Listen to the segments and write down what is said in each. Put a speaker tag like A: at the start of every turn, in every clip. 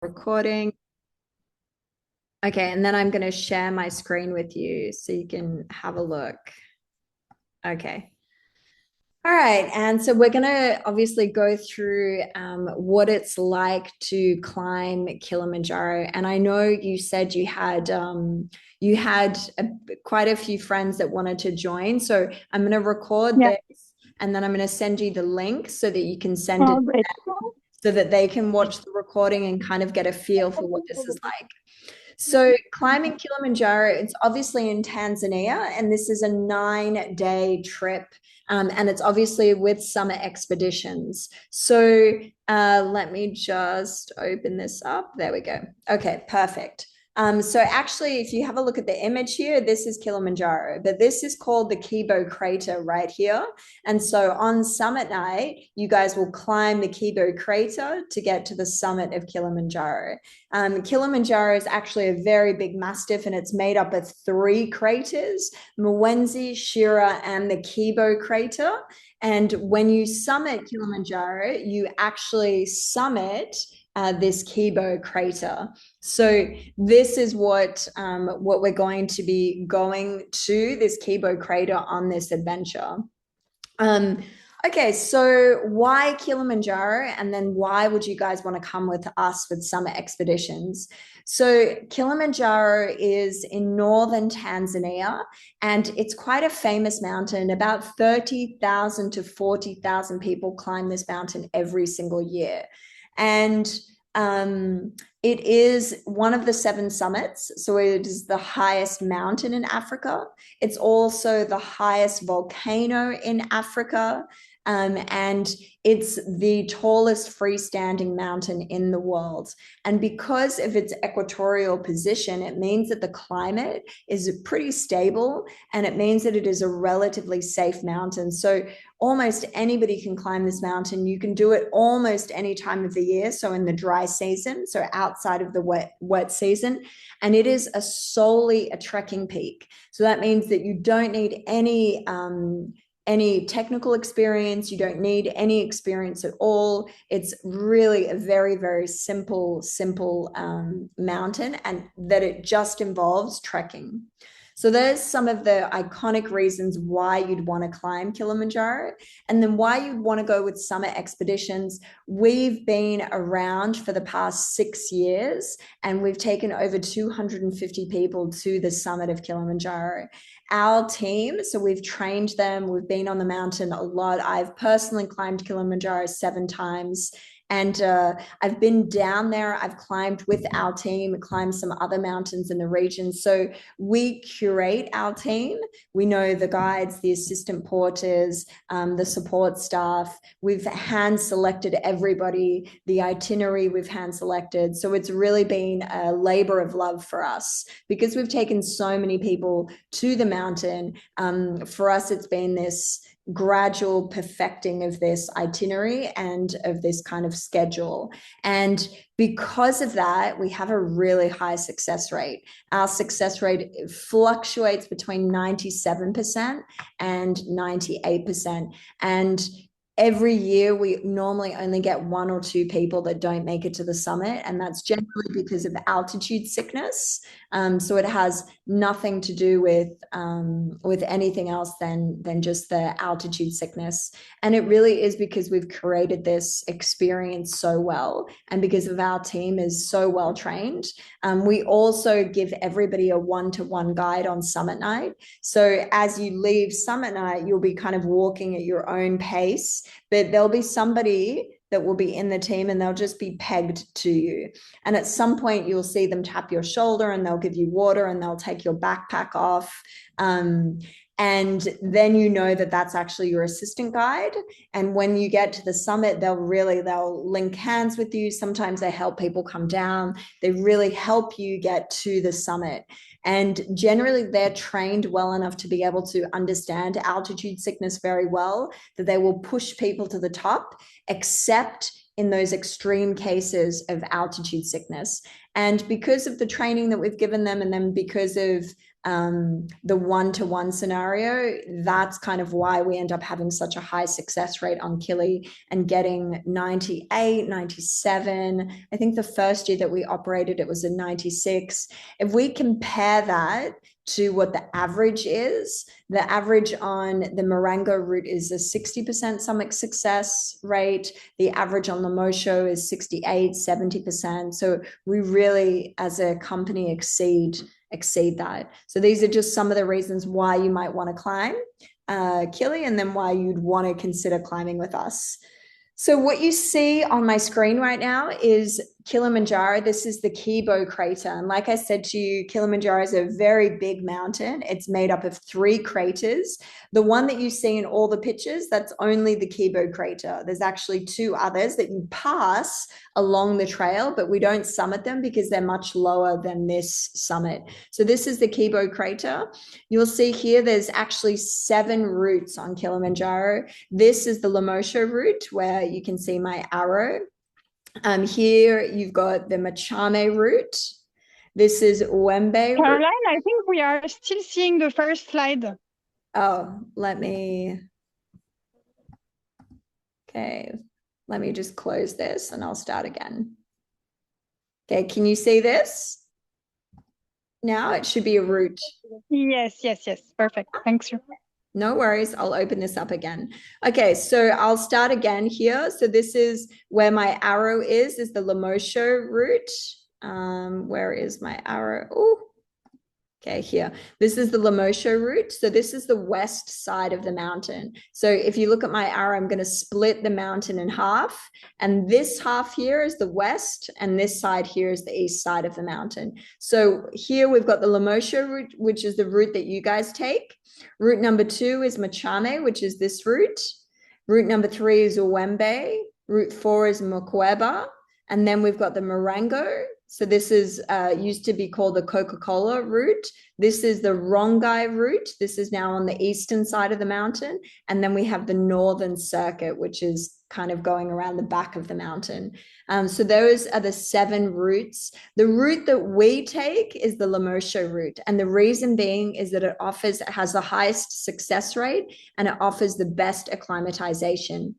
A: Recording. Okay, and then I'm going to share my screen with you so you can have a look. Okay. All right, and so we're going to obviously go through what it's like to climb Kilimanjaro. And I know you said you had quite a few friends that wanted to join. So I'm going to record
B: Yeah,
A: this, and then I'm going to send you the link so that you can send it
B: all right.
A: so that they can watch the recording and kind of get a feel for what this is like. So, climbing Kilimanjaro, it's obviously in Tanzania, and this is a 9-day trip. And it's obviously with Summit Expeditions. So, let me just open this up. There we go. Okay, perfect. So actually, if you have a look at the image here, this is Kilimanjaro, but this is called the Kibo crater right here. And so on summit night, you guys will climb the Kibo crater to get to the summit of Kilimanjaro. Kilimanjaro is actually a very big massif, and it's made up of 3 craters: Mwenzi, Shira, and the Kibo crater. And when you summit Kilimanjaro, you actually summit this Kibo crater. So this is what we're going to be going to, this Kibo crater, on this adventure. Um, okay, so why Kilimanjaro? And then why would you guys want to come with us with summer expeditions? So Kilimanjaro is in northern Tanzania, and it's quite a famous mountain. About 30,000 to 40,000 people climb this mountain every single year. And it is one of the 7 summits. So it is the highest mountain in Africa. It's also the highest volcano in Africa. And it's the tallest freestanding mountain in the world. And because of its equatorial position, it means that the climate is pretty stable, and it means that it is a relatively safe mountain. So almost anybody can climb this mountain. You can do it almost any time of the year. So in the dry season, so outside of the wet season. And it is solely a trekking peak. So that means that you don't need any technical experience. You don't need any experience at all. It's really a very, very simple mountain, and that it just involves trekking. So there's some of the iconic reasons why you'd want to climb Kilimanjaro, and then why you'd want to go with summer expeditions. We've been around for the past 6 years, and we've taken over 250 people to the summit of Kilimanjaro. Our team, so we've trained them, we've been on the mountain a lot. I've personally climbed Kilimanjaro 7 times. And I've been down there. I've climbed with our team, climbed some other mountains in the region. So we curate our team. We know the guides, the assistant porters, the support staff. We've hand selected everybody, the itinerary we've hand selected. So it's really been a labor of love for us because we've taken so many people to the mountain. For us, it's been this gradual perfecting of this itinerary and of this kind of schedule. And because of that, we have a really high success rate. Our success rate fluctuates between 97% and 98%. And every year we normally only get 1 or 2 people that don't make it to the summit, and that's generally because of altitude sickness. So it has nothing to do with anything else than just the altitude sickness. And it really is because we've created this experience so well, and because of our team is so well trained. We also give everybody a one-to-one guide on summit night. So as you leave summit night, you'll be kind of walking at your own pace, but there'll be somebody that will be in the team, and they'll just be pegged to you. And at some point, you'll see them tap your shoulder, and they'll give you water, and they'll take your backpack off. And then you know that that's actually your assistant guide. And when you get to the summit, they'll link hands with you. Sometimes they help people come down. They really help you get to the summit. And generally, they're trained well enough to be able to understand altitude sickness very well, that they will push people to the top, except in those extreme cases of altitude sickness. And because of the training that we've given them, and then because of the one-to-one scenario, that's kind of why we end up having such a high success rate on Kili and getting 98, 97. I think the first year that we operated, it was a 96. If we compare that to what the average is, the average on the Marengo route is a 60% summit success rate. The average on the Mosho is 68, 70%. So we really, as a company, exceed that. So these are just some of the reasons why you might want to climb Kili, and then why you'd want to consider climbing with us. So what you see on my screen right now is Kilimanjaro. This is the Kibo crater. And like I said to you, Kilimanjaro is a very big mountain. It's made up of 3 craters. The one that you see in all the pictures, that's only the Kibo crater. There's actually 2 others that you pass along the trail, but we don't summit them because they're much lower than this summit. So this is the Kibo crater. You'll see here there's actually 7 routes on Kilimanjaro. This is the Lemosho route where you can see my arrow. Here you've got the Machame route. This is Wembe route.
B: Caroline, I think we are still seeing the first slide.
A: Oh, okay, let me just close this and I'll start again. Okay, can you see this? Now it should be a route.
B: Yes, perfect. Thanks.
A: No worries, I'll open this up again. Okay, so I'll start again here. So this is where my arrow is the Lemosho route. Where is my arrow? Oh, okay, here. This is the Lemosho route. So this is the west side of the mountain. So if you look at my arrow, I'm going to split the mountain in half. And this half here is the west, and this side here is the east side of the mountain. So here we've got the Lemosho route, which is the route that you guys take. Route number 2 is Machame, which is this route. Route number 3 is Uwembe. Route 4 is Mokweba. And then we've got the Marengo. So this is used to be called the Coca-Cola route. This is the Rongai route. This is now on the eastern side of the mountain. And then we have the northern circuit, which is kind of going around the back of the mountain. So those are the 7 routes. The route that we take is the Lemosho route. And the reason being is that it has the highest success rate and it offers the best acclimatization.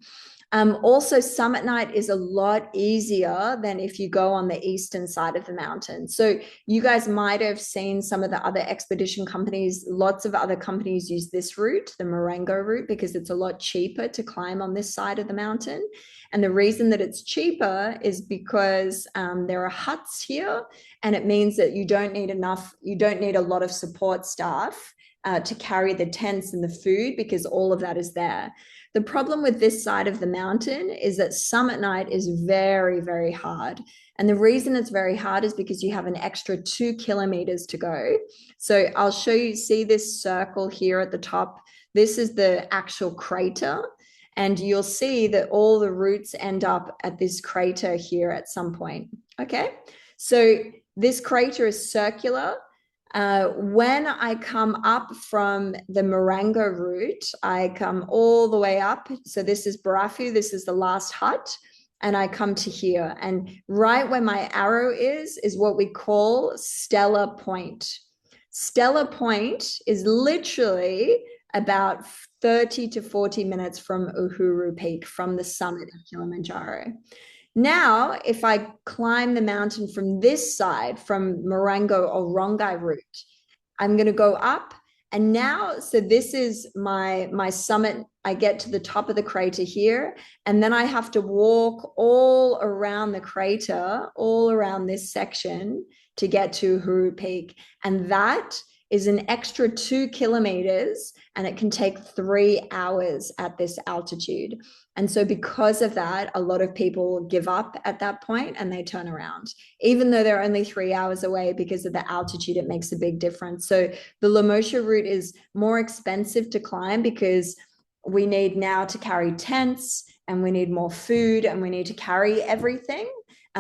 A: Also, summit night is a lot easier than if you go on the eastern side of the mountain. So you guys might have seen some of the other expedition companies. Lots of other companies use this route, the Marengo route, because it's a lot cheaper to climb on this side of the mountain. And the reason that it's cheaper is because there are huts here, and it means that you don't need a lot of support staff to carry the tents and the food, because all of that is there. The problem with this side of the mountain is that summit night is very, very hard. And the reason it's very hard is because you have an extra 2 kilometers to go. So I'll show you, see this circle here at the top? This is the actual crater. And you'll see that all the routes end up at this crater here at some point. Okay, so this crater is circular. When I come up from the Marengo route, I come all the way up. So this is Barafu, this is the last hut, and I come to here. And right where my arrow is what we call Stella Point. Stella Point is literally about 30 to 40 minutes from Uhuru Peak, from the summit of Kilimanjaro. Now, if I climb the mountain from this side, from Marengo or Rongai route, I'm going to go up. And now, so this is my summit. I get to the top of the crater here, and then I have to walk all around the crater, all around this section to get to Uhuru Peak. And that is an extra 2 kilometers, and it can take 3 hours at this altitude. And so because of that, a lot of people give up at that point and they turn around, even though they're only 3 hours away. Because of the altitude, it makes a big difference. So the Lemosho route is more expensive to climb because we need now to carry tents, and we need more food, and we need to carry everything.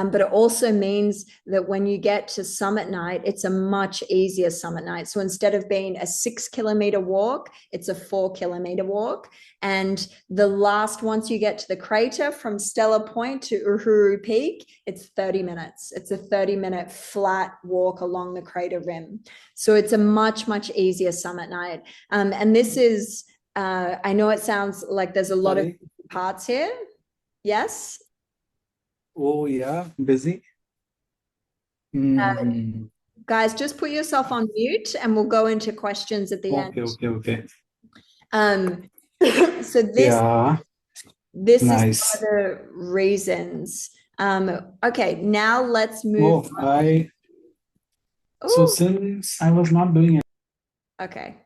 A: But it also means that when you get to summit night, it's a much easier summit night. So instead of being a 6 kilometer walk, it's a 4 kilometer walk. And the last, once you get to the crater from Stellar Point to Uhuru Peak, it's 30 minutes. It's a 30-minute flat walk along the crater rim. So it's a much, much easier summit night. And this is, I know it sounds like there's a lot of parts here. Yes?
C: Oh, yeah, busy.
A: Guys, just put yourself on mute and we'll go into questions at the end.
C: Okay.
A: So
C: Yeah,
A: this is one
C: nice.
A: of the reasons. Okay, now let's move.
C: So since I was not doing it.
A: Okay.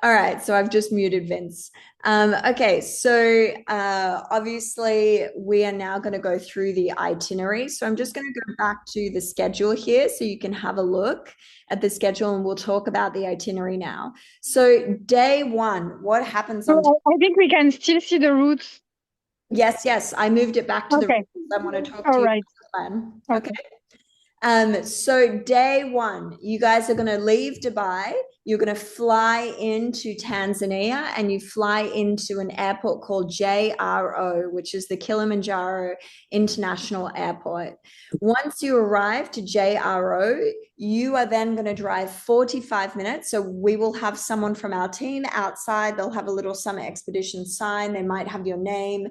A: All right, so I've just muted Vince. Okay, so obviously we are now going to go through the itinerary. So I'm just going to go back to the schedule here so you can have a look at the schedule and we'll talk about the itinerary now. So day one, what happens on?
B: I think we can still see the routes.
A: Yes, I moved it back to the routes. I want to talk to you about the plan. Okay. So day one, you guys are going to leave Dubai. You're going to fly into Tanzania and you fly into an airport called JRO, which is the Kilimanjaro International Airport. Once you arrive to JRO, you are then going to drive 45 minutes. So we will have someone from our team outside. They'll have a little summer expedition sign. They might have your name.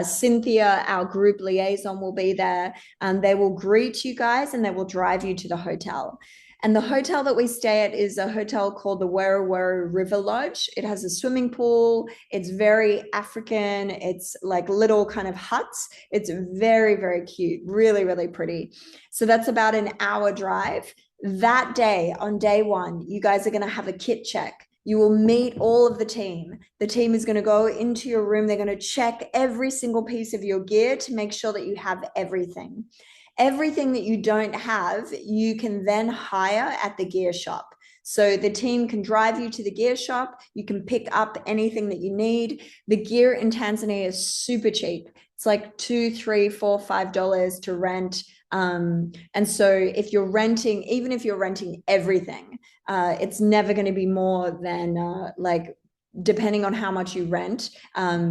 A: Cynthia, our group liaison, will be there. They will greet you guys and they will drive you to the hotel. And the hotel that we stay at is a hotel called the Werra River Lodge. It has a swimming pool. It's very African. It's like little kind of huts. It's very, very cute. Really, really pretty. So that's about an hour drive. That day, on day one, you guys are going to have a kit check. You will meet all of the team. The team is going to go into your room. They're going to check every single piece of your gear to make sure that you have everything. Everything that you don't have, you can then hire at the gear shop. So the team can drive you to the gear shop. You can pick up anything that you need. The gear in Tanzania is super cheap. It's like $2, $3, $4, $5 to rent. And so if you're renting, even if you're renting everything, it's never going to be more than depending on how much you rent,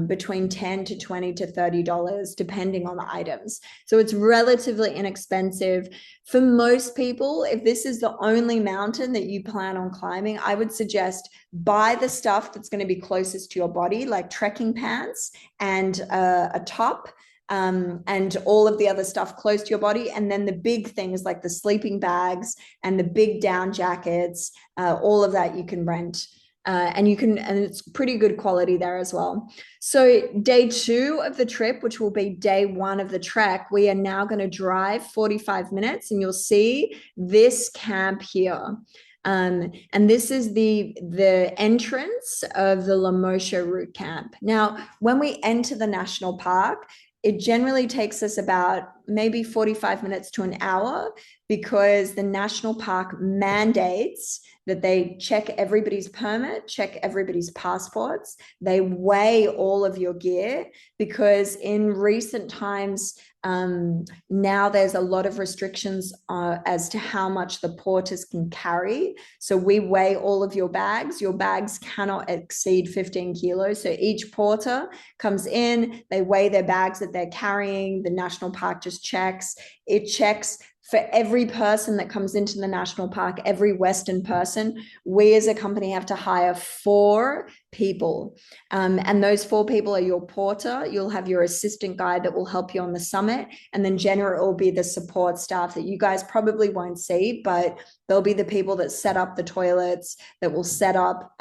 A: between $10 to $20 to $30, depending on the items. So it's relatively inexpensive. For most people, if this is the only mountain that you plan on climbing, I would suggest buy the stuff that's going to be closest to your body, like trekking pants and a top. And all of the other stuff close to your body. And then the big things like the sleeping bags and the big down jackets, all of that you can rent. And it's pretty good quality there as well. So day two of the trip, which will be day one of the trek, we are now going to drive 45 minutes and you'll see this camp here. And this is the entrance of the Lamosha Route Camp. Now, when we enter the national park, it generally takes us about maybe 45 minutes to an hour because the national park mandates that they check everybody's permit, check everybody's passports. They weigh all of your gear because in recent times, now there's a lot of restrictions as to how much the porters can carry. So we weigh all of your bags. Your bags cannot exceed 15 kilos. So each porter comes in, they weigh their bags that they're carrying. The national park just checks. It checks for every person that comes into the national park, every Western person. We as a company have to hire 4 people. And those 4 people are your porter. You'll have your assistant guide that will help you on the summit. And then generally will be the support staff that you guys probably won't see, but they'll be the people that set up the toilets, that will set up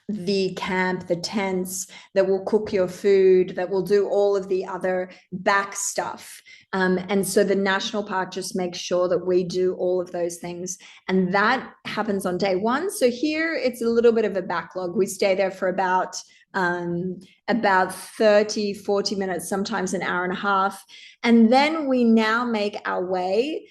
A: the camp, the tents, that will cook your food, that will do all of the other back stuff. And so the national park just makes sure that we do all of those things. And that happens on day one. So here it's a little bit of a backlog. We stay there for about about 30, 40 minutes, sometimes an hour and a half. And then we now make our way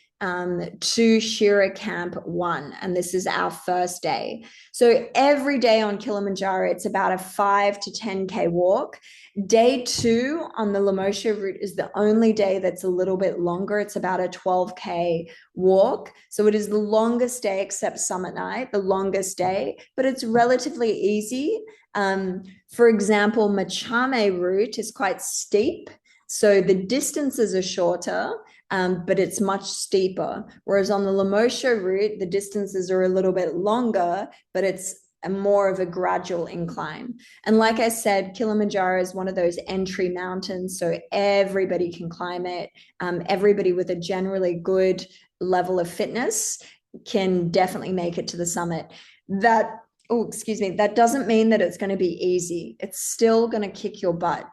A: to Shira Camp 1, and this is our first day. So every day on Kilimanjaro, it's about a 5 to 10K walk. Day 2 on the Lamosha route is the only day that's a little bit longer. It's about a 12K walk. So it is the longest day except summit night, the longest day, but it's relatively easy. For example, Machame route is quite steep. So the distances are shorter, but it's much steeper. Whereas on the Lamosha route, the distances are a little bit longer, but it's more of a gradual incline. And like I said, Kilimanjaro is one of those entry mountains, so everybody can climb it. Everybody with a generally good level of fitness can definitely make it to the summit. That doesn't mean that it's going to be easy. It's still going to kick your butt.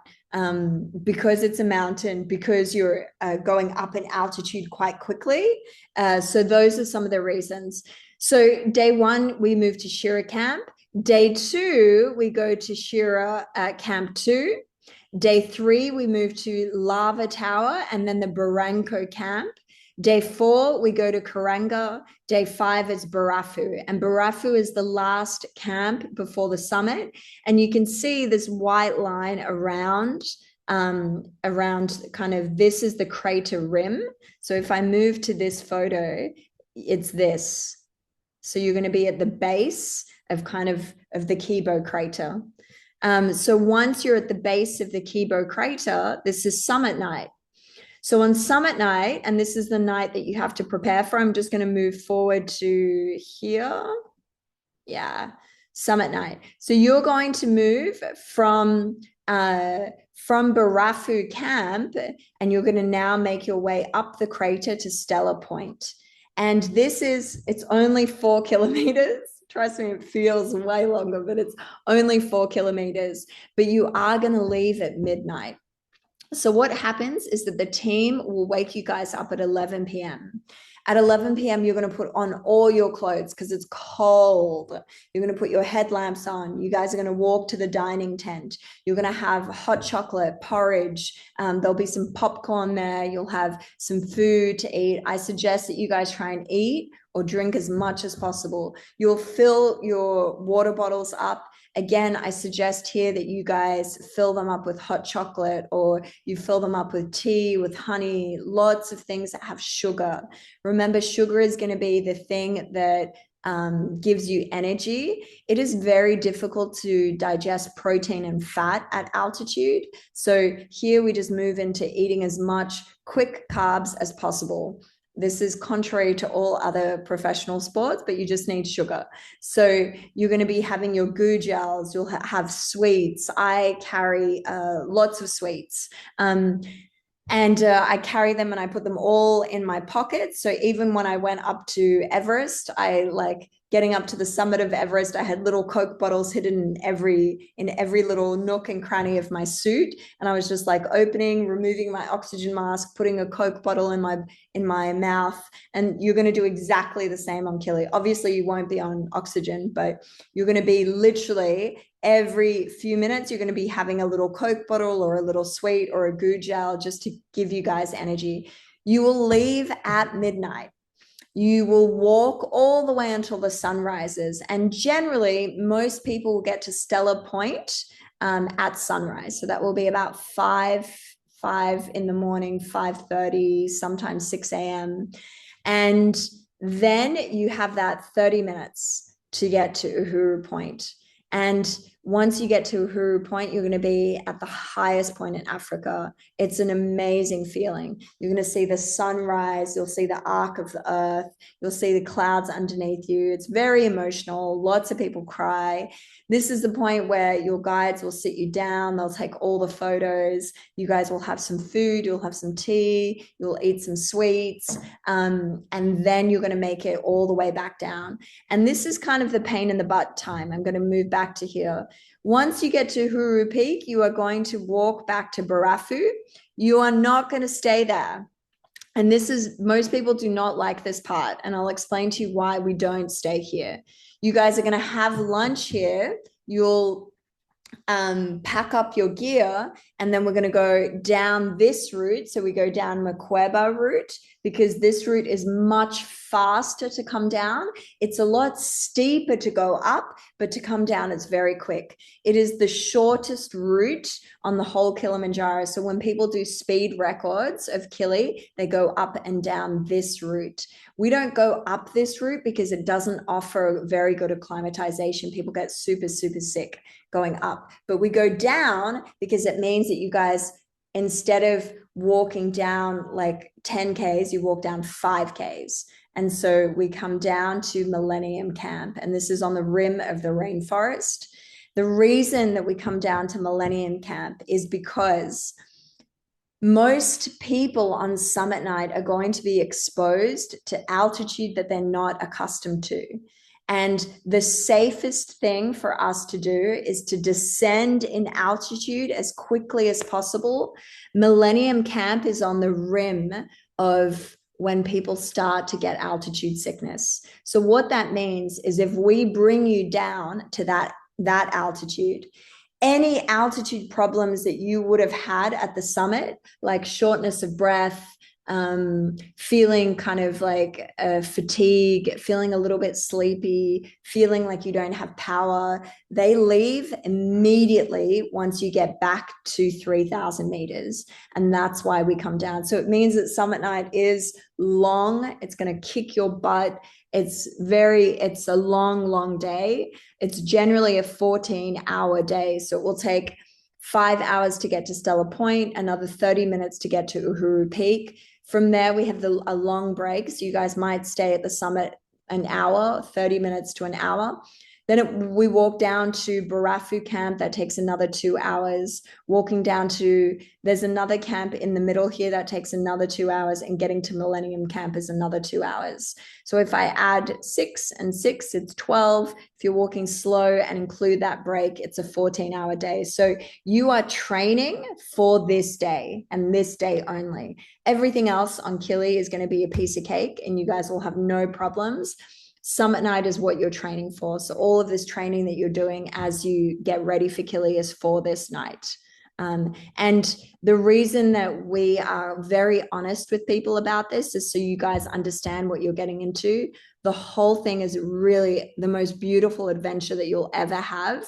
A: Because it's a mountain, because you're going up in altitude quite quickly. So those are some of the reasons. So day 1, we move to Shira Camp. Day 2, we go to Shira Camp 2. Day 3, we move to Lava Tower and then the Barranco Camp. Day 4, we go to Karanga. Day 5 is Barafu. And Barafu is the last camp before the summit. And you can see this white line around kind of, this is the crater rim. So if I move to this photo, it's this. So you're going to be at the base of the Kibo crater. So once you're at the base of the Kibo crater, this is summit night. So on summit night, and this is the night that you have to prepare for, I'm just going to move forward to here. Yeah, summit night. So you're going to move from Barafu Camp, and you're going to now make your way up the crater to Stella Point. And it's only 4 kilometers. Trust me, it feels way longer, but it's only 4 kilometers. But you are going to leave at midnight. So what happens is that the team will wake you guys up at 11 p.m. At 11 p.m., you're going to put on all your clothes because it's cold. You're going to put your headlamps on. You guys are going to walk to the dining tent. You're going to have hot chocolate, porridge. There'll be some popcorn there. You'll have some food to eat. I suggest that you guys try and eat or drink as much as possible. You'll fill your water bottles up. Again, I suggest here that you guys fill them up with hot chocolate, or you fill them up with tea, with honey, lots of things that have sugar. Remember, sugar is going to be the thing that gives you energy. It is very difficult to digest protein and fat at altitude. So here we just move into eating as much quick carbs as possible. This is contrary to all other professional sports, but you just need sugar. So you're going to be having your goo gels. You'll have sweets. I carry lots of sweets. And I carry them and I put them all in my pockets. So even when I went up to Everest, getting up to the summit of Everest, I had little Coke bottles hidden in every little nook and cranny of my suit. And I was just opening, removing my oxygen mask, putting a Coke bottle in my mouth. And you're going to do exactly the same on Kili. Obviously, you won't be on oxygen, but you're going to be literally every few minutes, you're going to be having a little Coke bottle or a little sweet or a goo gel just to give you guys energy. You will leave at midnight. You will walk all the way until the sun rises. And generally, most people will get to Stella Point at sunrise. So that will be about 5 in the morning, 5:30, sometimes 6 a.m. And then you have that 30 minutes to get to Uhuru Point. And once you get to Uhuru Point, you're going to be at the highest point in Africa. It's an amazing feeling. You're going to see the sunrise. You'll see the arc of the earth. You'll see the clouds underneath you. It's very emotional. Lots of people cry. This is the point where your guides will sit you down. They'll take all the photos. You guys will have some food. You'll have some tea. You'll eat some sweets. And then you're going to make it all the way back down. And this is kind of the pain in the butt time. I'm going to move back to here. Once you get to Uhuru Peak, you are going to walk back to Barafu. You are not going to stay there. And most people do not like this part. And I'll explain to you why we don't stay here. You guys are going to have lunch here. You'll pack up your gear, and then we're going to go down this route. So we go down Maqueba route because this route is much faster to come down. It's a lot steeper to go up, but to come down, it's very quick. It is the shortest route on the whole Kilimanjaro. So when people do speed records of Kili, they go up and down this route. We don't go up this route because it doesn't offer very good acclimatization. People get super, super sick going up. But we go down because it means that you guys, instead of walking down like 10 Ks, you walk down 5 Ks. And so we come down to Millennium Camp, and this is on the rim of the rainforest. The reason that we come down to Millennium Camp is because most people on summit night are going to be exposed to altitude that they're not accustomed to. And the safest thing for us to do is to descend in altitude as quickly as possible. Millennium Camp is on the rim of when people start to get altitude sickness. So what that means is if we bring you down to that altitude, any altitude problems that you would have had at the summit, like shortness of breath, feeling kind of like fatigue, feeling a little bit sleepy, feeling like you don't have power, they leave immediately once you get back to 3,000 meters. And that's why we come down. So it means that summit night is long. It's going to kick your butt. It's a long day. It's generally a 14-hour day. So it will take 5 hours to get to Stella Point, another 30 minutes to get to Uhuru Peak. From there, we have a long break. So you guys might stay at the summit an hour, 30 minutes to an hour. Then we walk down to Barafu Camp. That takes another 2 hours. Walking down to, there's another camp in the middle here that takes another 2 hours. And getting to Millennium Camp is another 2 hours. So if I add 6 and 6, it's 12. If you're walking slow and include that break, it's a 14-hour day. So you are training for this day and this day only. Everything else on Kili is going to be a piece of cake, and you guys will have no problems. Summit night is what you're training for. So all of this training that you're doing as you get ready for Kili is for this night. And the reason that we are very honest with people about this is so you guys understand what you're getting into. The whole thing is really the most beautiful adventure that you'll ever have.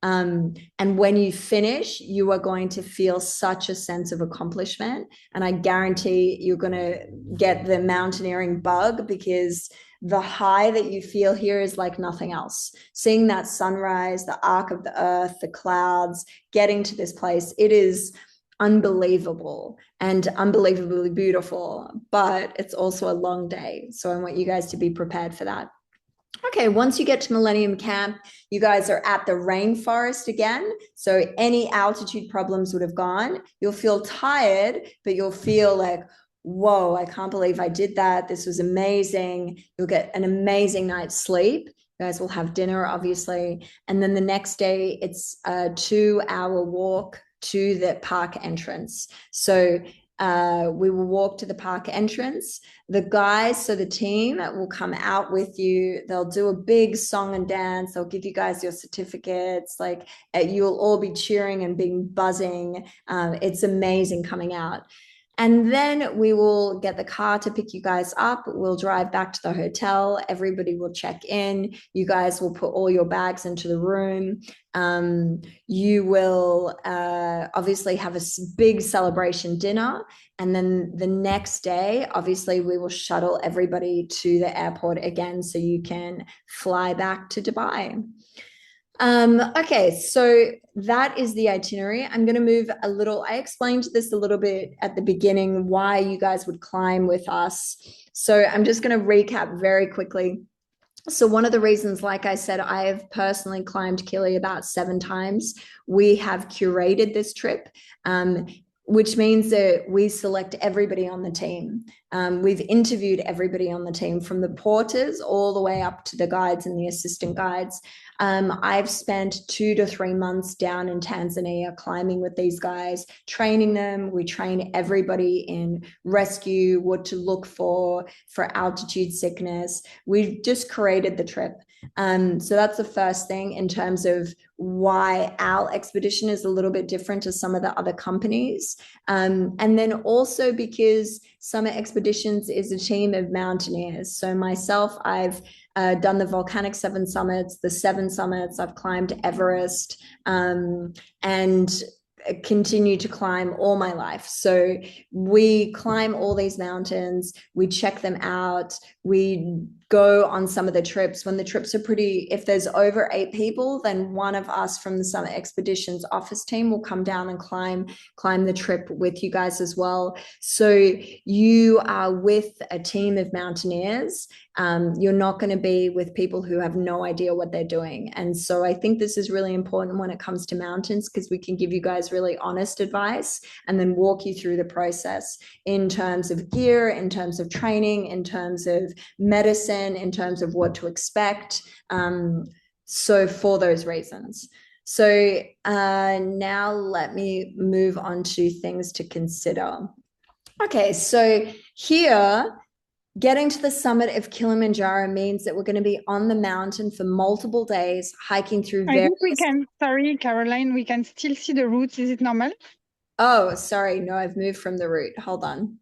A: And when you finish, you are going to feel such a sense of accomplishment. And I guarantee you're going to get the mountaineering bug, because the high that you feel here is like nothing else. Seeing that sunrise, the arc of the earth, the clouds, getting to this place, it is unbelievable and unbelievably beautiful, but it's also a long day. So I want you guys to be prepared for that. Okay, once you get to Millennium Camp, you guys are at the rainforest again. So any altitude problems would have gone. You'll feel tired, but you'll feel like, whoa, I can't believe I did that. This was amazing. You'll get an amazing night's sleep. You guys will have dinner, obviously. And then the next day, it's a 2-hour walk to the park entrance. So we will walk to the park entrance. The guys, so the team will come out with you. They'll do a big song and dance. They'll give you guys your certificates. Like you'll all be cheering and being buzzing. It's amazing coming out. And then we will get the car to pick you guys up. We'll drive back to the hotel. Everybody will check in. You guys will put all your bags into the room. You will obviously have a big celebration dinner. And then the next day, obviously, we will shuttle everybody to the airport again so you can fly back to Dubai. Okay, so that is the itinerary. I'm going to move a little. I explained this a little bit at the beginning, why you guys would climb with us. So I'm just going to recap very quickly. So one of the reasons, like I said, I have personally climbed Kili about 7 times. We have curated this trip, which means that we select everybody on the team. We've interviewed everybody on the team, from the porters all the way up to the guides and the assistant guides. I've spent 2 to 3 months down in Tanzania climbing with these guys, training them. We train everybody in rescue, what to look for altitude sickness. We've just created the trip. So that's the first thing in terms of why our expedition is a little bit different to some of the other companies. And then also because Summit Expeditions is a team of mountaineers. So myself, I've done the volcanic 7 summits, the 7 summits, I've climbed Everest, and continue to climb all my life. So we climb all these mountains, we check them out, we go on some of the trips. When the trips are pretty, if there's over 8 people, then one of us from the Summit Expeditions office team will come down and climb the trip with you guys as well. So you are with a team of mountaineers. You're not going to be with people who have no idea what they're doing. And so I think this is really important when it comes to mountains, because we can give you guys really honest advice and then walk you through the process in terms of gear, in terms of training, in terms of medicine, in terms of what to expect. So for those reasons. So now let me move on to things to consider. Okay, so here, getting to the summit of Kilimanjaro means that we're going to be on the mountain for multiple days, hiking through
B: I
A: various...
B: think we can, sorry, Caroline, we can still see the routes. Is it normal?
A: Oh, sorry. No, I've moved from the route. Hold on.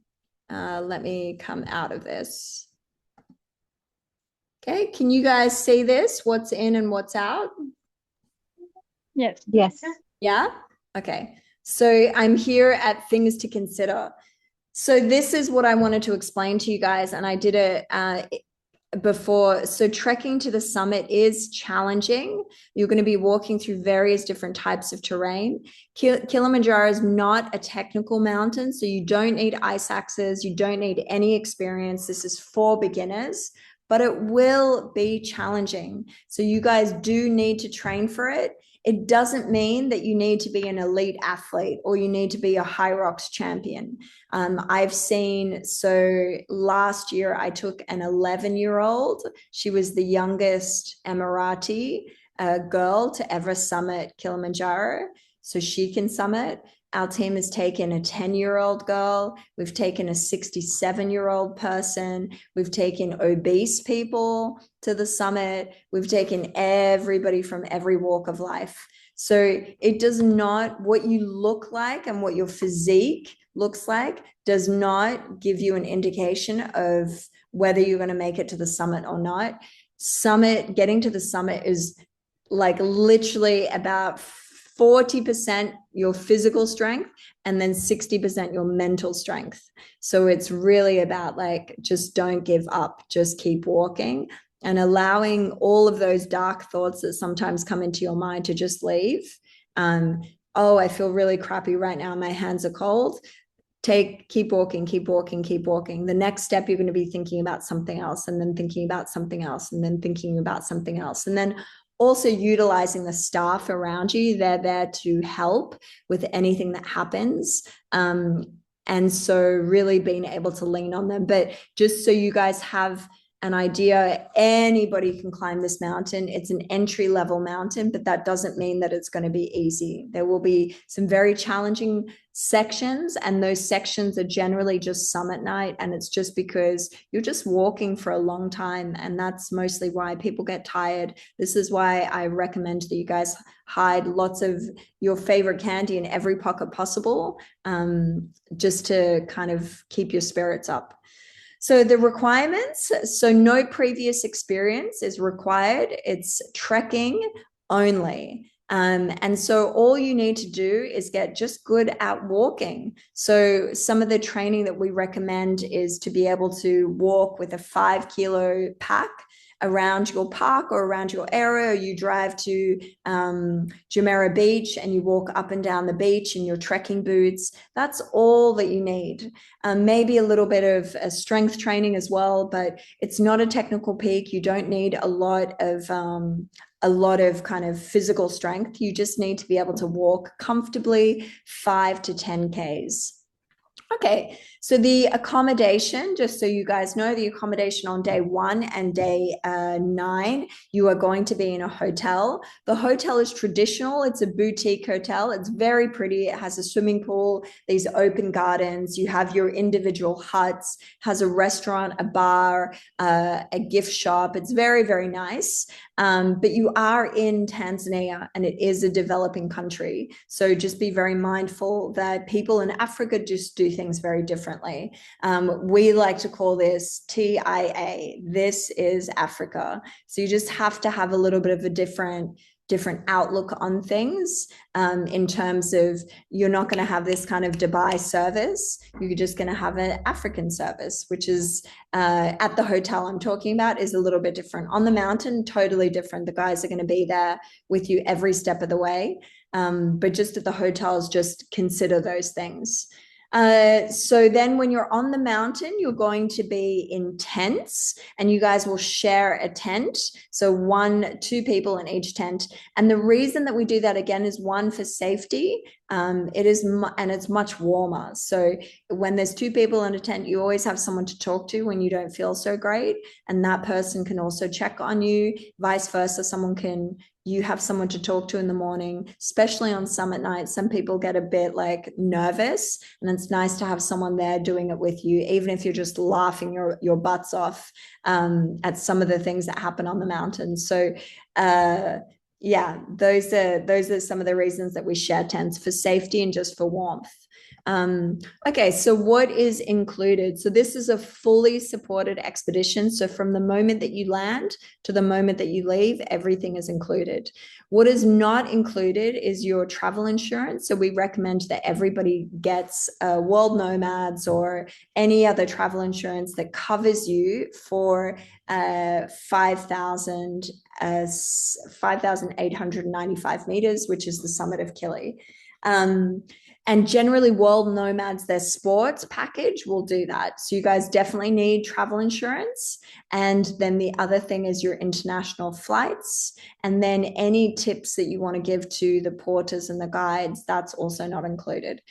A: Let me come out of this. Okay, can you guys see this? What's in and what's out?
B: Yes.
D: Yes.
A: Yeah? Okay. So I'm here at things to consider. So this is what I wanted to explain to you guys, and I did it before. So trekking to the summit is challenging. You're going to be walking through various different types of terrain. Kilimanjaro is not a technical mountain, so you don't need ice axes. You don't need any experience. This is for beginners, but it will be challenging. So you guys do need to train for it. It doesn't mean that you need to be an elite athlete or you need to be a high rocks champion. I've seen, so last year I took an 11-year-old. She was the youngest Emirati girl to ever summit Kilimanjaro. So she can summit. Our team has taken a 10-year-old girl. We've taken a 67-year-old person. We've taken obese people to the summit. We've taken everybody from every walk of life. So it does not, what you look like and what your physique looks like does not give you an indication of whether you're going to make it to the summit or not. Getting to the summit is like literally about 40% your physical strength and then 60% your mental strength. So it's really about like, just don't give up, just keep walking and allowing all of those dark thoughts that sometimes come into your mind to just leave. Oh, I feel really crappy right now. My hands are cold. Keep walking, keep walking, keep walking. The next step, you're going to be thinking about something else and then thinking about something else and then thinking about something else. And then also utilizing the staff around you. They're there to help with anything that happens. And so really being able to lean on them. But just so you guys have an idea, anybody can climb this mountain. It's an entry-level mountain, but that doesn't mean that it's going to be easy. There will be some very challenging sections, and those sections are generally just summit night, and it's just because you're just walking for a long time, and that's mostly why people get tired. This is why I recommend that you guys hide lots of your favorite candy in every pocket possible, just to kind of keep your spirits up. So the requirements, so no previous experience is required. It's trekking only. And so all you need to do is get just good at walking. So some of the training that we recommend is to be able to walk with a 5-kilo pack around your park or around your area, or you drive to Jumeirah Beach and you walk up and down the beach in your trekking boots. That's all that you need. Maybe a little bit of strength training as well, but it's not a technical peak. You don't need a lot of kind of physical strength. You just need to be able to walk comfortably 5 to 10 Ks. Okay, so the accommodation, just so you guys know, the accommodation on day 1 and day 9, you are going to be in a hotel. The hotel is traditional. It's a boutique hotel. It's very pretty. It has a swimming pool, these open gardens. You have your individual huts, has a restaurant, a bar, a gift shop. It's very, very nice. But you are in Tanzania and it is a developing country. So just be very mindful that people in Africa just do things very differently. We like to call this TIA. This is Africa. So you just have to have a little bit of a different outlook on things, in terms of you're not going to have this kind of Dubai service. You're just going to have an African service, which is at the hotel I'm talking about is a little bit different. On the mountain, totally different. The guys are going to be there with you every step of the way. But just at the hotels, just consider those things. So then when you're on the mountain, you're going to be in tents and you guys will share a tent. So 2 people in each tent. And the reason that we do that again is one, for safety. And it's much warmer. So when there's 2 people in a tent, you always have someone to talk to when you don't feel so great. And that person can also check on you, vice versa. You have someone to talk to in the morning, especially on summit night. Some people get a bit like nervous, and it's nice to have someone there doing it with you, even if you're just laughing your butts off at some of the things that happen on the mountain. So yeah, those are some of the reasons that we share tents, for safety and just for warmth. Okay, so what is included? So this is a fully supported expedition. So from the moment that you land to the moment that you leave, everything is included. What is not included is your travel insurance. So we recommend that everybody gets World Nomads or any other travel insurance that covers you for 5,895 meters, which is the summit of Kili. And generally World Nomads, their sports package will do that. So you guys definitely need travel insurance. And then the other thing is your international flights. And then any tips that you want to give to the porters and the guides, that's also not included.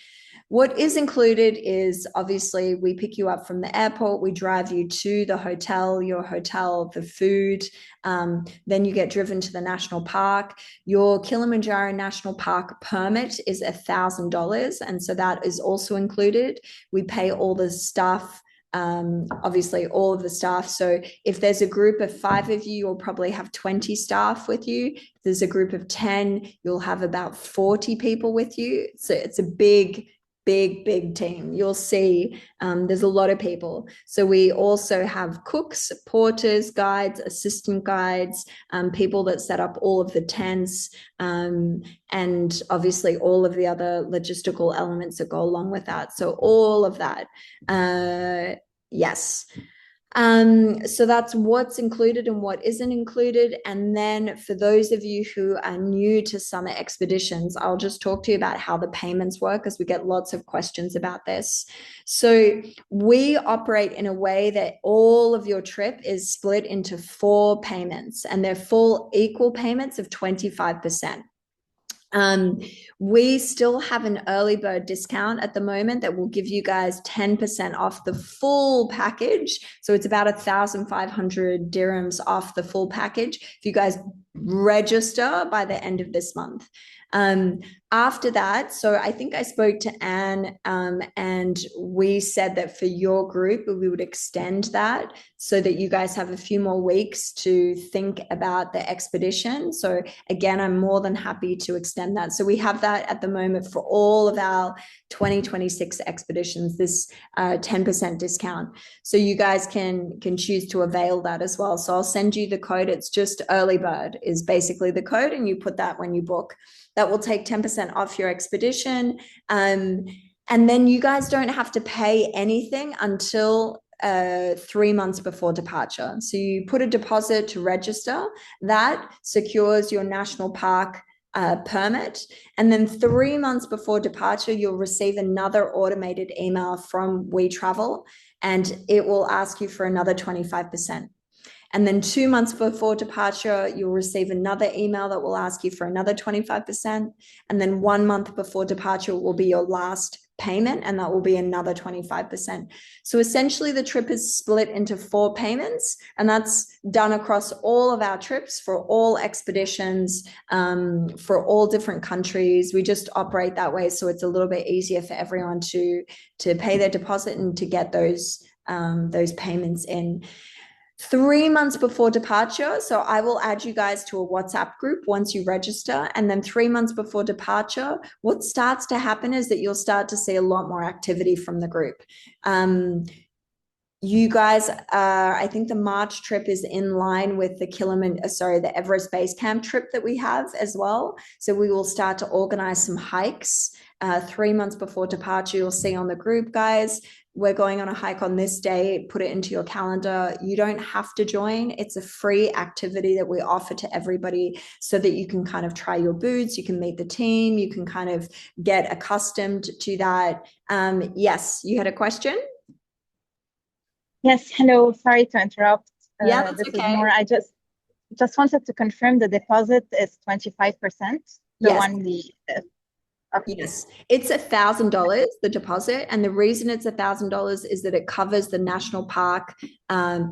A: What is included is obviously we pick you up from the airport, we drive you to the hotel, your hotel, the food, then you get driven to the national park. Your Kilimanjaro National Park permit is $1,000, and so that is also included. We pay all the staff, obviously all of the staff. So if there's a group of 5 of you, you'll probably have 20 staff with you. If there's a group of 10, you'll have about 40 people with you. So it's a big team. You'll see there's a lot of people. So we also have cooks, porters, guides, assistant guides, people that set up all of the tents, and obviously all of the other logistical elements that go along with that. So all of that, yes. So that's what's included and what isn't included. And then for those of you who are new to summit expeditions, I'll just talk to you about how the payments work, because we get lots of questions about this. So we operate in a way that all of your trip is split into 4 payments, and they're full equal payments of 25%. We still have an early bird discount at the moment that will give you guys 10% off the full package. So it's about 1,500 dirhams off the full package if you guys register by the end of this month. After that, so I think I spoke to Anne, and we said that for your group, we would extend that so that you guys have a few more weeks to think about the expedition. So again, I'm more than happy to extend that. So we have that at the moment for all of our 2026 expeditions, this 10% discount. So you guys can choose to avail that as well. So I'll send you the code. It's just early bird is basically the code, and you put that when you book. That will take 10% off your expedition. And then you guys don't have to pay anything until 3 months before departure. So you put a deposit to register. That secures your national park permit. And then 3 months before departure, you'll receive another automated email from We Travel, and it will ask you for another 25%. And then 2 months before departure, you'll receive another email that will ask you for another 25%. And then 1 month before departure will be your last payment, and that will be another 25%. So essentially the trip is split into 4 payments, and that's done across all of our trips for all expeditions, for all different countries. We just operate that way, so it's a little bit easier for everyone to pay their deposit and to get those payments in. 3 months before departure, so I will add you guys to a WhatsApp group once you register, and then 3 months before departure, what starts to happen is that you'll start to see a lot more activity from the group. You guys, I think the March trip is in line with the Everest Base Camp trip that we have as well. So we will start to organize some hikes 3 months before departure. You'll see on the group, guys, we're going on a hike on this day. Put it into your calendar. You don't have to join. It's a free activity that we offer to everybody so that you can kind of try your boots. You can meet the team. You can kind of get accustomed to that. Yes, you had a question?
D: Yes, hello. Sorry to interrupt.
A: Yeah, that's
D: this
A: okay.
D: is Nora. I just wanted to confirm the deposit is 25%. The
A: Yes.
D: one okay.
A: Yes, it's $1,000, the deposit, and the reason it's $1,000 is that it covers the national park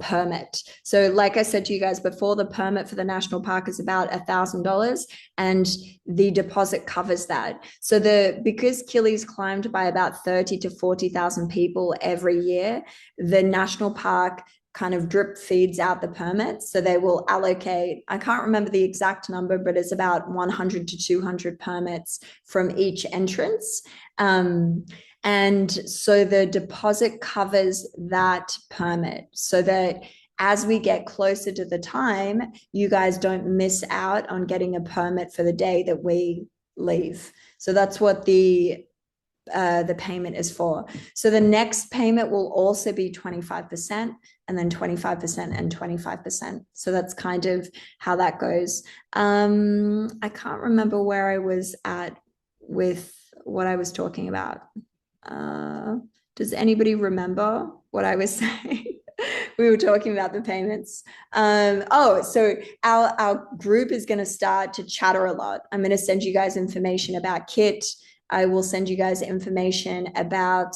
A: permit. So like I said to you guys before, the permit for the national park is about $1,000, and the deposit covers that. So because Kili's climbed by about 30 to 40,000 people every year, the national park kind of drip feeds out the permits. So they will allocate, I can't remember the exact number, but it's about 100 to 200 permits from each entrance. And so the deposit covers that permit so that as we get closer to the time, you guys don't miss out on getting a permit for the day that we leave. So that's what the payment is for. So the next payment will also be 25%, and then 25% and 25%. So that's kind of how that goes. I can't remember where I was at with what I was talking about. Does anybody remember what I was saying? We were talking about the payments. So our group is going to start to chatter a lot. I'm going to send you guys information about kit. I will send you guys information about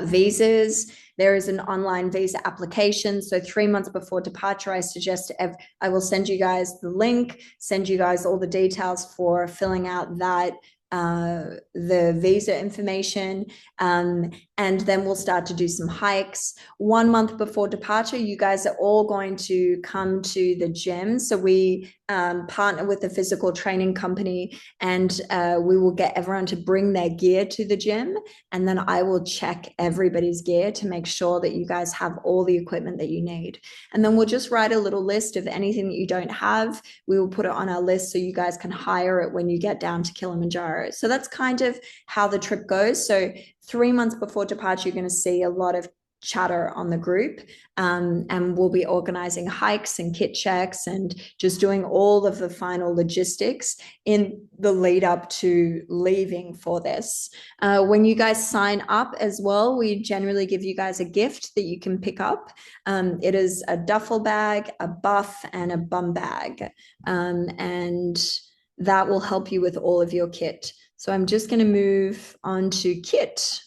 A: visas. There is an online visa application. So 3 months before departure, I will send you guys the link, send you guys all the details for filling out that the visa information, and then we'll start to do some hikes. 1 month before departure, you guys are all going to come to the gym. So we partner with a physical training company, and we will get everyone to bring their gear to the gym, and then I will check everybody's gear to make sure that you guys have all the equipment that you need. And then we'll just write a little list of anything that you don't have. We will put it on our list so you guys can hire it when you get down to Kilimanjaro. So that's kind of how the trip goes. So 3 months before departure, you're going to see a lot of chatter on the group, and we'll be organizing hikes and kit checks and just doing all of the final logistics in the lead up to leaving for this. When you guys sign up as well, we generally give you guys a gift that you can pick up. It is a duffel bag, a buff, and a bum bag, and that will help you with all of your kit. So I'm just going to move on to kit.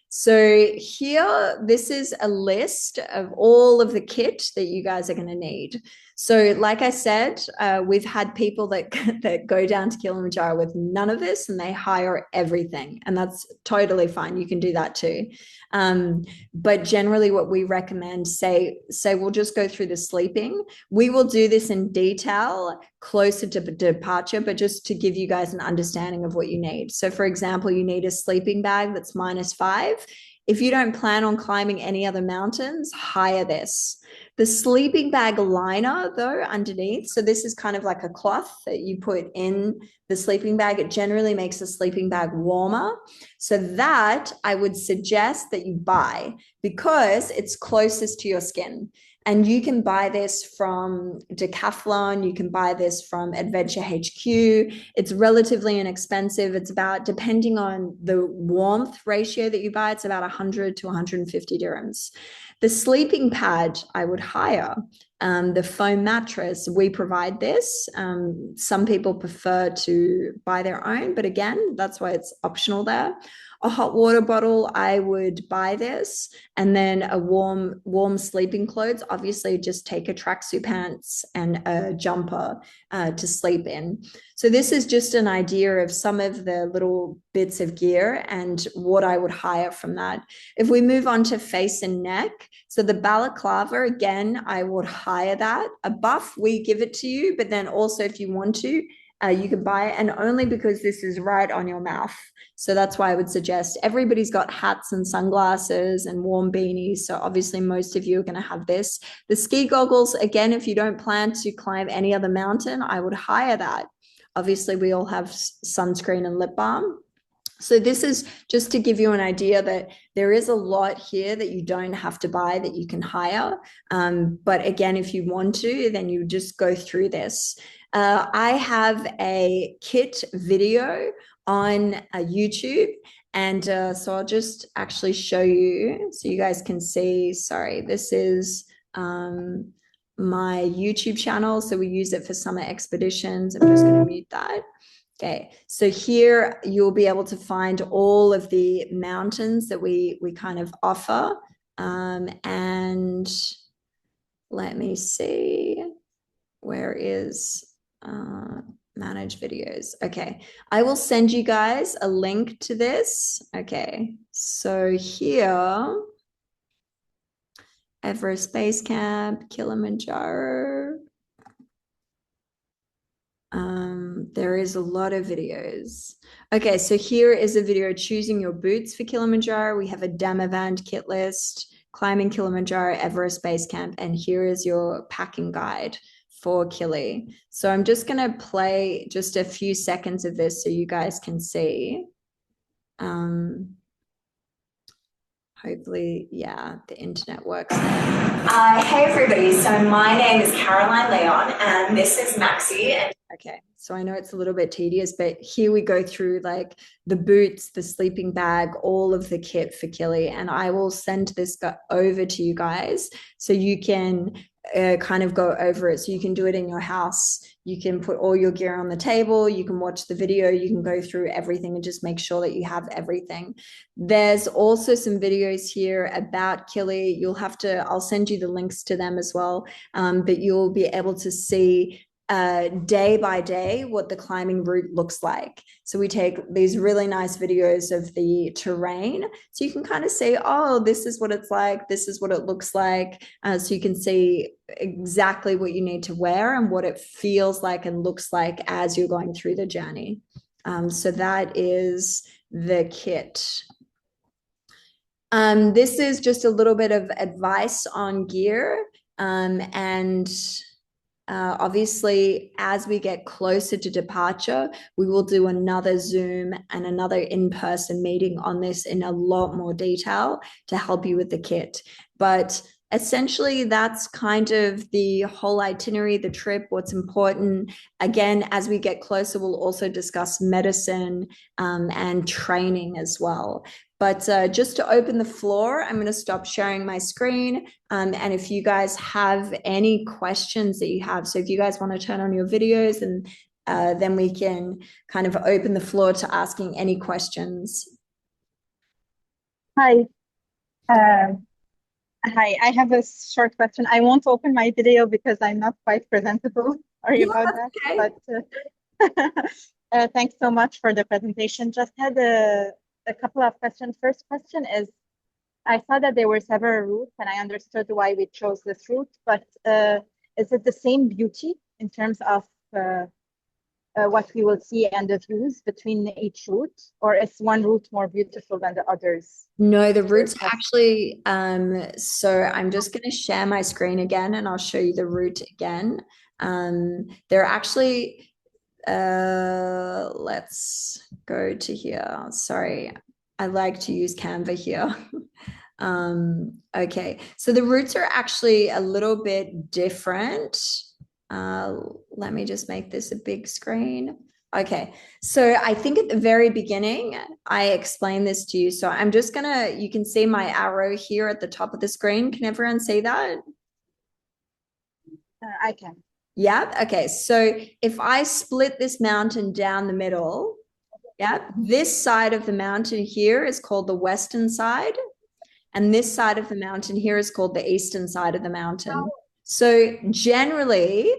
A: So here, this is a list of all of the kit that you guys are going to need. So like I said, we've had people that go down to Kilimanjaro with none of this, and they hire everything, and that's totally fine. You can do that too. But generally what we recommend, say we'll just go through the sleeping. We will do this in detail closer to departure, but just to give you guys an understanding of what you need. So for example, you need a sleeping bag that's -5. If you don't plan on climbing any other mountains, hire this. The sleeping bag liner, though, underneath, so this is kind of like a cloth that you put in the sleeping bag. It generally makes the sleeping bag warmer. So that I would suggest that you buy because it's closest to your skin. And you can buy this from Decathlon. You can buy this from Adventure HQ. It's relatively inexpensive. It's about, depending on the warmth ratio that you buy, it's about 100 to 150 dirhams. The sleeping pad I would hire The foam mattress, we provide this. Some people prefer to buy their own, but again, that's why it's optional there. A hot water bottle, I would buy this, and then a warm sleeping clothes. Obviously, just take a tracksuit pants and a jumper to sleep in. So this is just an idea of some of the little bits of gear and what I would hire from that. If we move on to face and neck, so the balaclava, again, I would hire that. A buff, we give it to you, but then also if you want to, you can buy it, and only because this is right on your mouth. So that's why I would suggest everybody's got hats and sunglasses and warm beanies. So obviously most of you are going to have this. The ski goggles, again, if you don't plan to climb any other mountain, I would hire that. Obviously, we all have sunscreen and lip balm. So this is just to give you an idea that there is a lot here that you don't have to buy, that you can hire. But again, if you want to, then you just go through this. I have a kit video on YouTube. And so I'll just actually show you so you guys can see. Sorry, this is my YouTube channel. So we use it for summer expeditions. I'm just going to mute that. Okay, so here you'll be able to find all of the mountains that we kind of offer. And let me see, where is manage videos? Okay, I will send you guys a link to this. Okay, so here, Everest Base Camp, Kilimanjaro. There is a lot of videos. Okay, so here is a video choosing your boots for Kilimanjaro. We have a Damavand kit list, climbing Kilimanjaro, Everest Base Camp, and here is your packing guide for Kili. So I'm just going to play just a few seconds of this so you guys can see. Hopefully, yeah, the internet works. Hey everybody, so my name is Caroline Leon and this is Maxi. And okay, so I know it's a little bit tedious, but here we go through like the boots, the sleeping bag, all of the kit for Kili, and I will send this over to you guys so you can kind of go over it. So you can do it in your house. You can put all your gear on the table. You can watch the video. You can go through everything and just make sure that you have everything. There's also some videos here about Kili. You'll have to, I'll send you the links to them as well. But you'll be able to see day by day what the climbing route looks like. So we take these really nice videos of the terrain so you can kind of see, oh, this is what it's like, this is what it looks like, so you can see exactly what you need to wear and what it feels like and looks like as you're going through the journey. So that is the kit. This is just a little bit of advice on gear, and obviously, as we get closer to departure, we will do another Zoom and another in-person meeting on this in a lot more detail to help you with the kit. But essentially, that's kind of the whole itinerary, the trip, what's important. Again, as we get closer, we'll also discuss medicine and training as well. But just to open the floor, I'm going to stop sharing my screen. And if you guys have any questions that you have, so if you guys want to turn on your videos, and then we can kind of open the floor to asking any questions.
D: Hi. Hi, I have a short question. I won't open my video because I'm not quite presentable. Sorry about that. Okay. But thanks so much for the presentation. Just had a couple of questions. First question is, I saw that there were several routes and I understood why we chose this route, but is it the same beauty in terms of what we will see and the views between each route, or is one route more beautiful than the others?
A: No, the routes actually, so I'm just going to share my screen again and I'll show you the route again. They're actually, let's go to here. Sorry, I like to use Canva here. Okay, so the routes are actually a little bit different. Let me just make this a big screen. Okay, so I think at the very beginning, I explained this to you. So I'm just gonna, you can see my arrow here at the top of the screen. Can everyone see that?
D: I can.
A: Yeah. Okay. So if I split this mountain down the middle, yeah, this side of the mountain here is called the western side, and this side of the mountain here is called the eastern side of the mountain. So generally,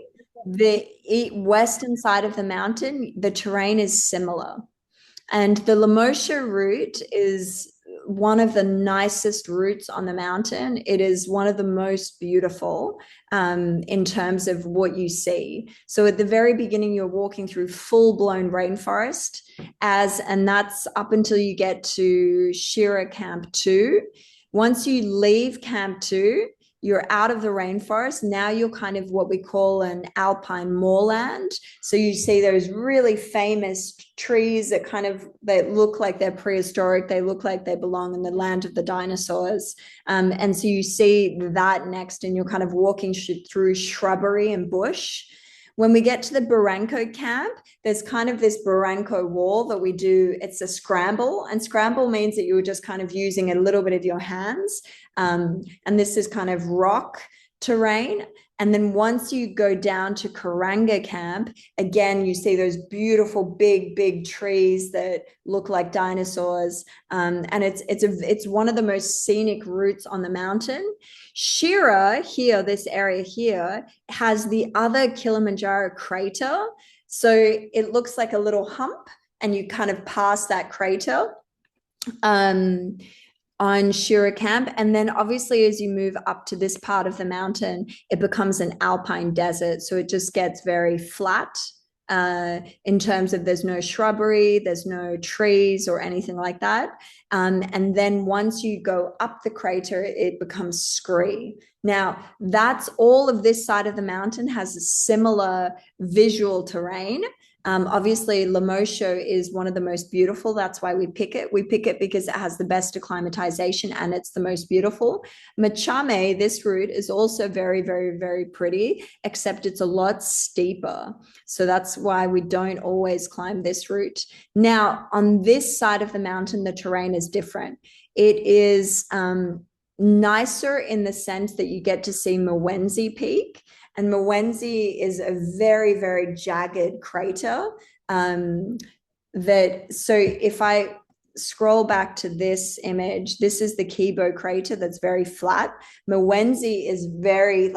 A: the western side of the mountain, the terrain is similar. And the Lemosha route is one of the nicest routes on the mountain. It is one of the most beautiful in terms of what you see. So at the very beginning, you're walking through full-blown rainforest, and that's up until you get to Shira Camp 2. Once you leave Camp 2, you're out of the rainforest. Now you're kind of what we call an alpine moorland. So you see those really famous trees that they look like they're prehistoric. They look like they belong in the land of the dinosaurs. And so you see that next, and you're kind of walking through shrubbery and bush. When we get to the Barranco camp, there's kind of this Barranco wall that we do. It's a scramble, and scramble means that you're just kind of using a little bit of your hands. And this is kind of rock terrain. And then once you go down to Karanga camp, again, you see those beautiful big trees that look like dinosaurs. And it's one of the most scenic routes on the mountain. Shira here, this area here, has the other Kilimanjaro crater. So it looks like a little hump, and you kind of pass that crater on Shira Camp. And then obviously as you move up to this part of the mountain, it becomes an alpine desert. So it just gets very flat in terms of there's no shrubbery, there's no trees or anything like that. And then once you go up the crater, it becomes scree. Now, that's all of this side of the mountain has a similar visual terrain. Obviously, Lemosha is one of the most beautiful. That's why we pick it. We pick it because it has the best acclimatization and it's the most beautiful. Machame, this route, is also very, very, very pretty, except it's a lot steeper. So that's why we don't always climb this route. Now, on this side of the mountain, the terrain is different. It is nicer in the sense that you get to see Mwenzi Peak. And Mwenzi is a very, very jagged crater. So if I scroll back to this image, this is the Kibo crater that's very flat. Mwenzi is very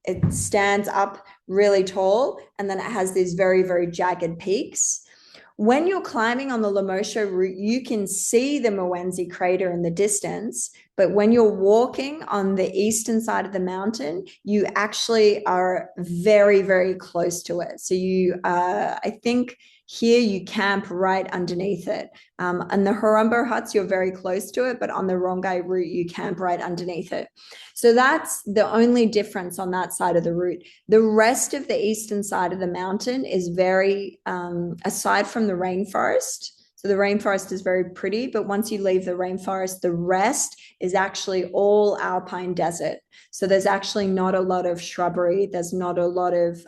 A: it stands up really tall, and then it has these very, very jagged peaks. When you're climbing on the Lemosha route, you can see the Mwenzi crater in the distance, but when you're walking on the eastern side of the mountain, you actually are very, very close to it. So I think here you camp right underneath it. And the Horombo huts, you're very close to it, but on the Rongai route, you camp right underneath it. So that's the only difference on that side of the route. The rest of the eastern side of the mountain is very, aside from the rainforest, so the rainforest is very pretty, but once you leave the rainforest, the rest is actually all alpine desert. So there's actually not a lot of shrubbery. There's not a lot of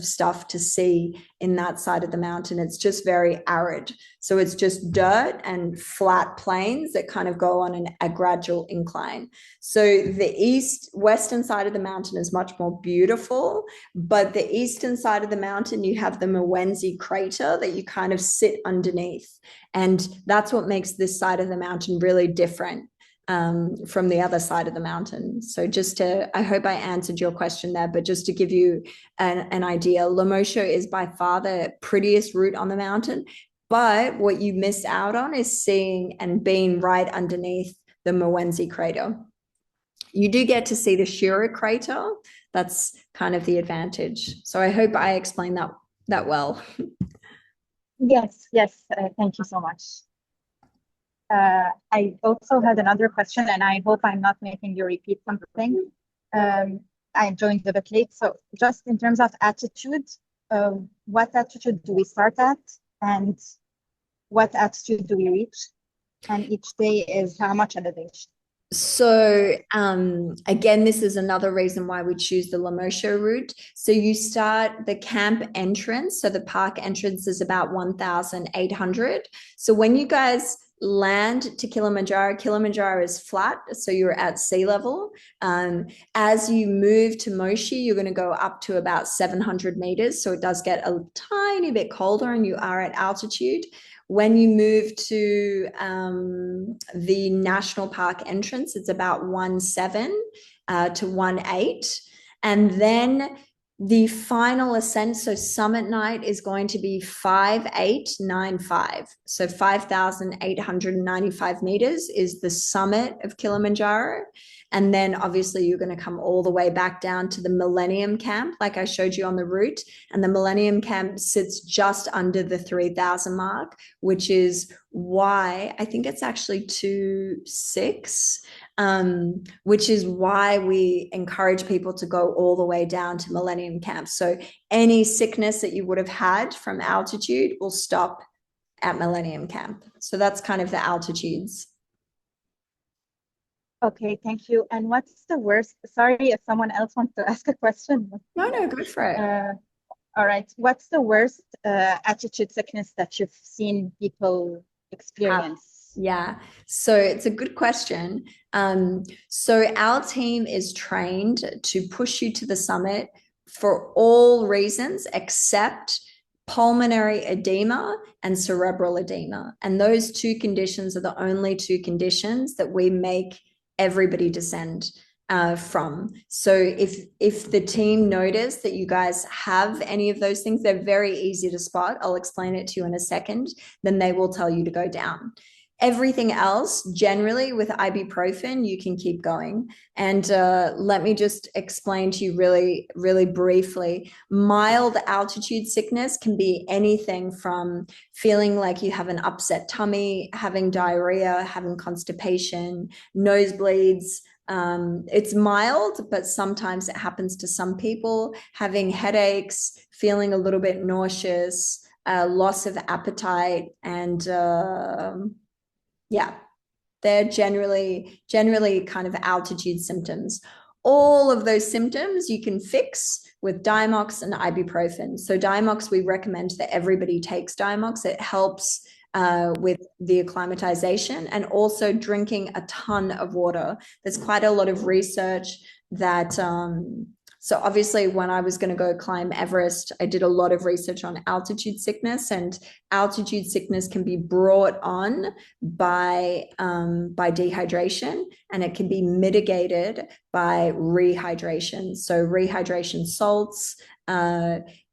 A: stuff to see in that side of the mountain. It's just very arid. So it's just dirt and flat plains that kind of go on a gradual incline. So the western side of the mountain is much more beautiful, but the eastern side of the mountain, you have the Mwenzi crater that you kind of sit underneath. And that's what makes this side of the mountain really different from the other side of the mountain. So I hope I answered your question there, but just to give you an idea, Lemosha is by far the prettiest route on the mountain, but what you miss out on is seeing and being right underneath the Mwenzi crater. You do get to see the Shira crater. That's kind of the advantage. So I hope I explained that well.
D: Yes, thank you so much. I also had another question, and I hope I'm not making you repeat something. I joined a bit late, so just in terms of altitude, what altitude do we start at, and what altitude do we reach? And each day is how much elevation?
A: So again, this is another reason why we choose the Lemosha route. So you start the camp entrance. So the park entrance is about 1,800. So when you guys land to Kilimanjaro, Kilimanjaro is flat, so you're at sea level. As you move to Moshi, you're going to go up to about 700 meters, so it does get a tiny bit colder and you are at altitude. When you move to the national park entrance, it's about 1.7 to 1.8. And then the final ascent, so summit night, is going to be 5,895. So 5,895 meters is the summit of Kilimanjaro. And then obviously you're going to come all the way back down to the Millennium Camp, like I showed you on the route. And the Millennium Camp sits just under the 3,000 mark, which is why I think it's actually 2.6, which is why we encourage people to go all the way down to Millennium Camp. So any sickness that you would have had from altitude will stop at Millennium Camp. So that's kind of the altitudes.
D: Okay, thank you. And what's the worst? Sorry if someone else wants to ask a question.
A: No, go for it.
D: All right. What's the worst altitude sickness that you've seen people experience?
A: Yeah, so it's a good question. So our team is trained to push you to the summit for all reasons except pulmonary edema and cerebral edema. And those two conditions are the only two conditions that we make everybody descend from. So if the team notice that you guys have any of those things, they're very easy to spot. I'll explain it to you in a second. Then they will tell you to go down. Everything else, generally with ibuprofen, you can keep going. And let me just explain to you really, really briefly. Mild altitude sickness can be anything from feeling like you have an upset tummy, having diarrhea, having constipation, nosebleeds. It's mild, but sometimes it happens to some people, having headaches, feeling a little bit nauseous, loss of appetite, and yeah, they're generally kind of altitude symptoms. All of those symptoms you can fix with Diamox and ibuprofen. So Diamox, we recommend that everybody takes Diamox. It helps with the acclimatization, and also drinking a ton of water. There's quite a lot of research that so obviously when I was going to go climb Everest, I did a lot of research on altitude sickness, and altitude sickness can be brought on by dehydration, and it can be mitigated by rehydration. So rehydration salts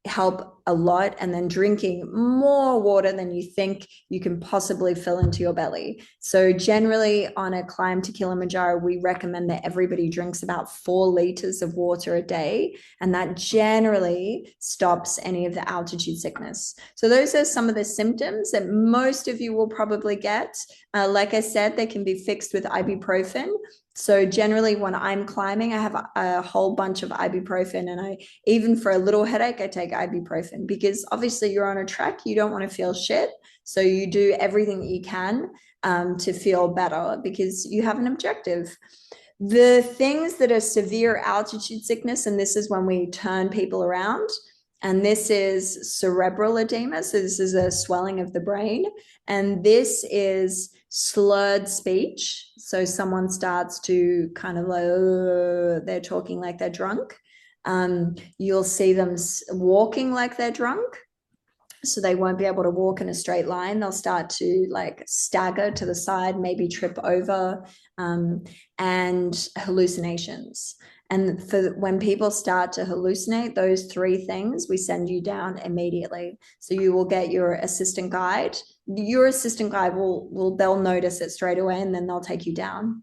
A: help a lot, and then drinking more water than you think you can possibly fill into your belly. So generally on a climb to Kilimanjaro, we recommend that everybody drinks about 4 liters of water a day, and that generally stops any of the altitude sickness. So those are some of the symptoms that most of you will probably get. Like I said, they can be fixed with ibuprofen. So generally when I'm climbing, I have a whole bunch of ibuprofen, and even for a little headache, I take ibuprofen, because obviously you're on a trek, you don't want to feel shit. So you do everything that you can to feel better, because you have an objective. The things that are severe altitude sickness, and this is when we turn people around, and this is cerebral edema. So this is a swelling of the brain, and this is slurred speech. So someone starts to kind of like, they're talking like they're drunk. You'll see them walking like they're drunk. So they won't be able to walk in a straight line. They'll start to like stagger to the side, maybe trip over, and hallucinations. And for when people start to hallucinate, those 3 things, we send you down immediately. So you will get your assistant guide. Your assistant guide they'll notice it straight away, and then they'll take you down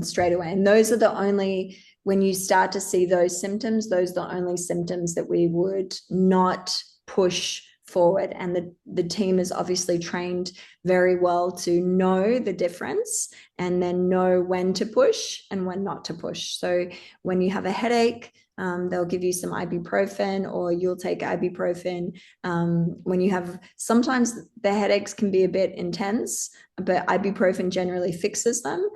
A: straight away. And those are the only, when you start to see those symptoms, those are the only symptoms that we would not push forward. And the team is obviously trained very well to know the difference, and then know when to push and when not to push. So when you have a headache, they'll give you some ibuprofen, or you'll take ibuprofen. When you have, sometimes the headaches can be a bit intense, but ibuprofen generally fixes them.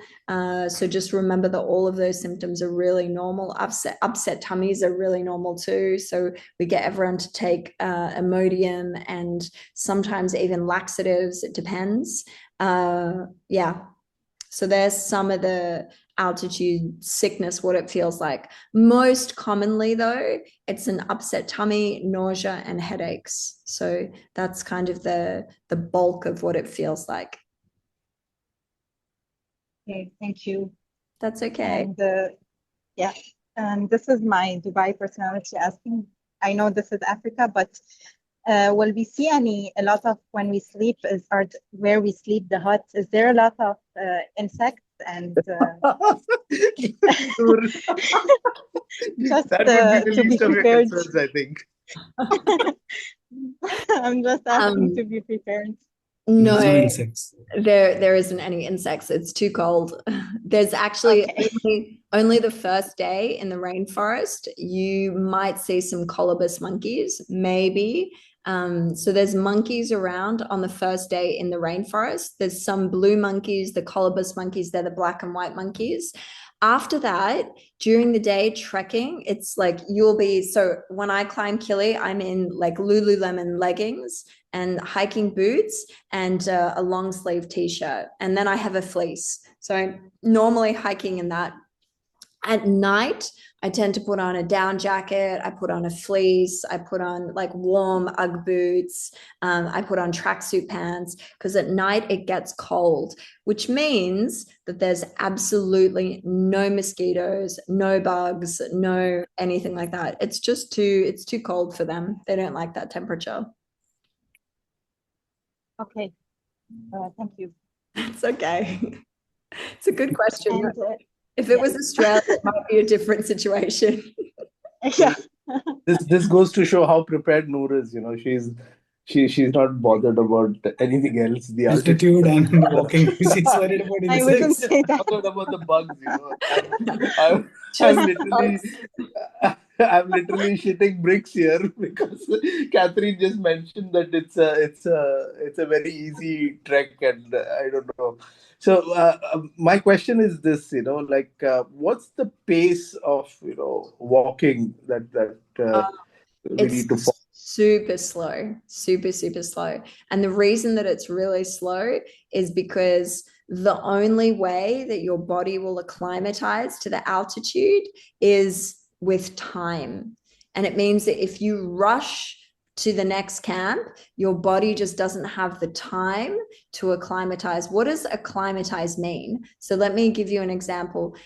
A: So just remember that all of those symptoms are really normal. Upset tummies are really normal too. So we get everyone to take Imodium, and sometimes even laxatives. It depends. Yeah. So there's some of the altitude sickness, what it feels like. Most commonly, though, it's an upset tummy, nausea, and headaches. So that's kind of the bulk of what it feels like.
D: Okay, thank you.
A: That's okay.
D: And yeah, and this is my Dubai personality asking. I know this is Africa, but will we see a lot of when we sleep where we sleep the huts? Is there a lot of insects and just
E: That would be the
D: to be
E: least of your
D: prepared?
E: concerns, I think.
D: I'm just asking to
A: Um,
D: be prepared.
C: There's no
A: no,
C: insects.
A: there isn't any insects. It's too cold. There's actually
D: Okay.
A: only the first day in the rainforest, you might see some colobus monkeys, maybe. So there's monkeys around on the first day in the rainforest. There's some blue monkeys, the colobus monkeys, they're the black and white monkeys. After that, during the day trekking, it's like so when I climb Kili, I'm in like Lululemon leggings and hiking boots and a long sleeve t-shirt. And then I have a fleece. So I'm normally hiking in that. At night, I tend to put on a down jacket. I put on a fleece. I put on like warm Ugg boots. I put on tracksuit pants because at night it gets cold, which means that there's absolutely no mosquitoes, no bugs, no anything like that. It's too cold for them. They don't like that temperature.
D: Okay. Thank you.
A: It's okay. It's a good question.
D: And
A: If it
D: yeah.
A: was Australia, it might be a different situation.
D: Yeah.
E: This goes to show how prepared Noor is. She's not bothered about anything else. The
C: Altitude and walking. She's worried about
D: I wouldn't
C: insects.
D: say that.
E: bothered about the bugs. I'm
A: Just
E: literally I'm literally shitting bricks here because Catherine just mentioned that it's a very easy trek, and I don't know. So my question is this: what's the pace of walking that we need to
A: it's
E: follow?
A: super slow, super, super slow. And the reason that it's really slow is because the only way that your body will acclimatize to the altitude is with time. And it means that if you rush to the next camp, your body just doesn't have the time to acclimatize. What does acclimatize mean? So let me give you an example.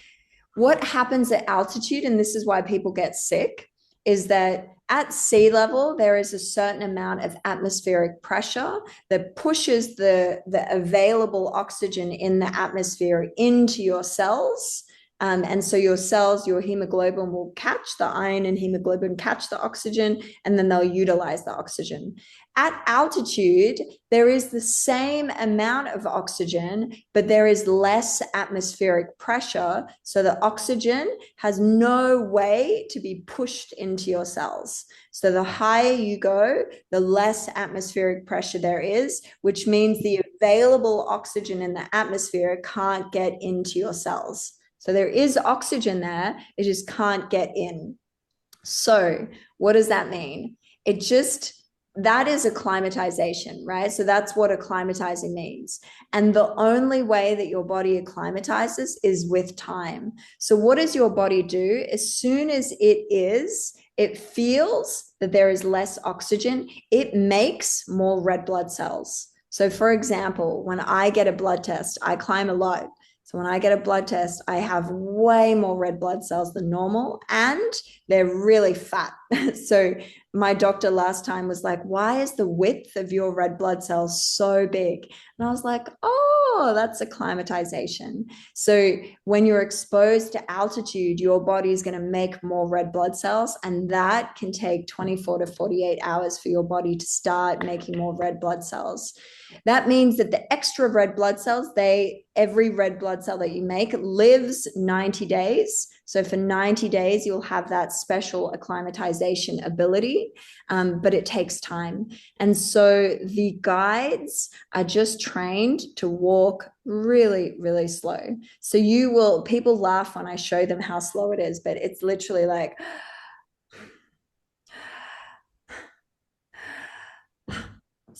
A: What happens at altitude, and this is why people get sick, is that at sea level, there is a certain amount of atmospheric pressure that pushes the available oxygen in the atmosphere into your cells. And so your cells, your hemoglobin will catch the iron and hemoglobin catch the oxygen, and then they'll utilize the oxygen. At altitude, there is the same amount of oxygen, but there is less atmospheric pressure. So the oxygen has no way to be pushed into your cells. So the higher you go, the less atmospheric pressure there is, which means the available oxygen in the atmosphere can't get into your cells. So there is oxygen there, it just can't get in. So what does that mean? That is acclimatization, right? So that's what acclimatizing means. And the only way that your body acclimatizes is with time. So what does your body do? As soon as it feels that there is less oxygen, it makes more red blood cells. So for example, when I get a blood test, I climb a lot. So when I get a blood test, I have way more red blood cells than normal, and they're really fat. So my doctor last time was like, why is the width of your red blood cells so big? And I was like, oh, that's acclimatization. So when you're exposed to altitude, your body is going to make more red blood cells, and that can take 24 to 48 hours for your body to start making more red blood cells. That means that the extra red blood cells, every red blood cell that you make lives 90 days. So for 90 days, you'll have that special acclimatization ability, but it takes time. And so the guides are just trained to walk really, really slow. So people laugh when I show them how slow it is, but it's literally like,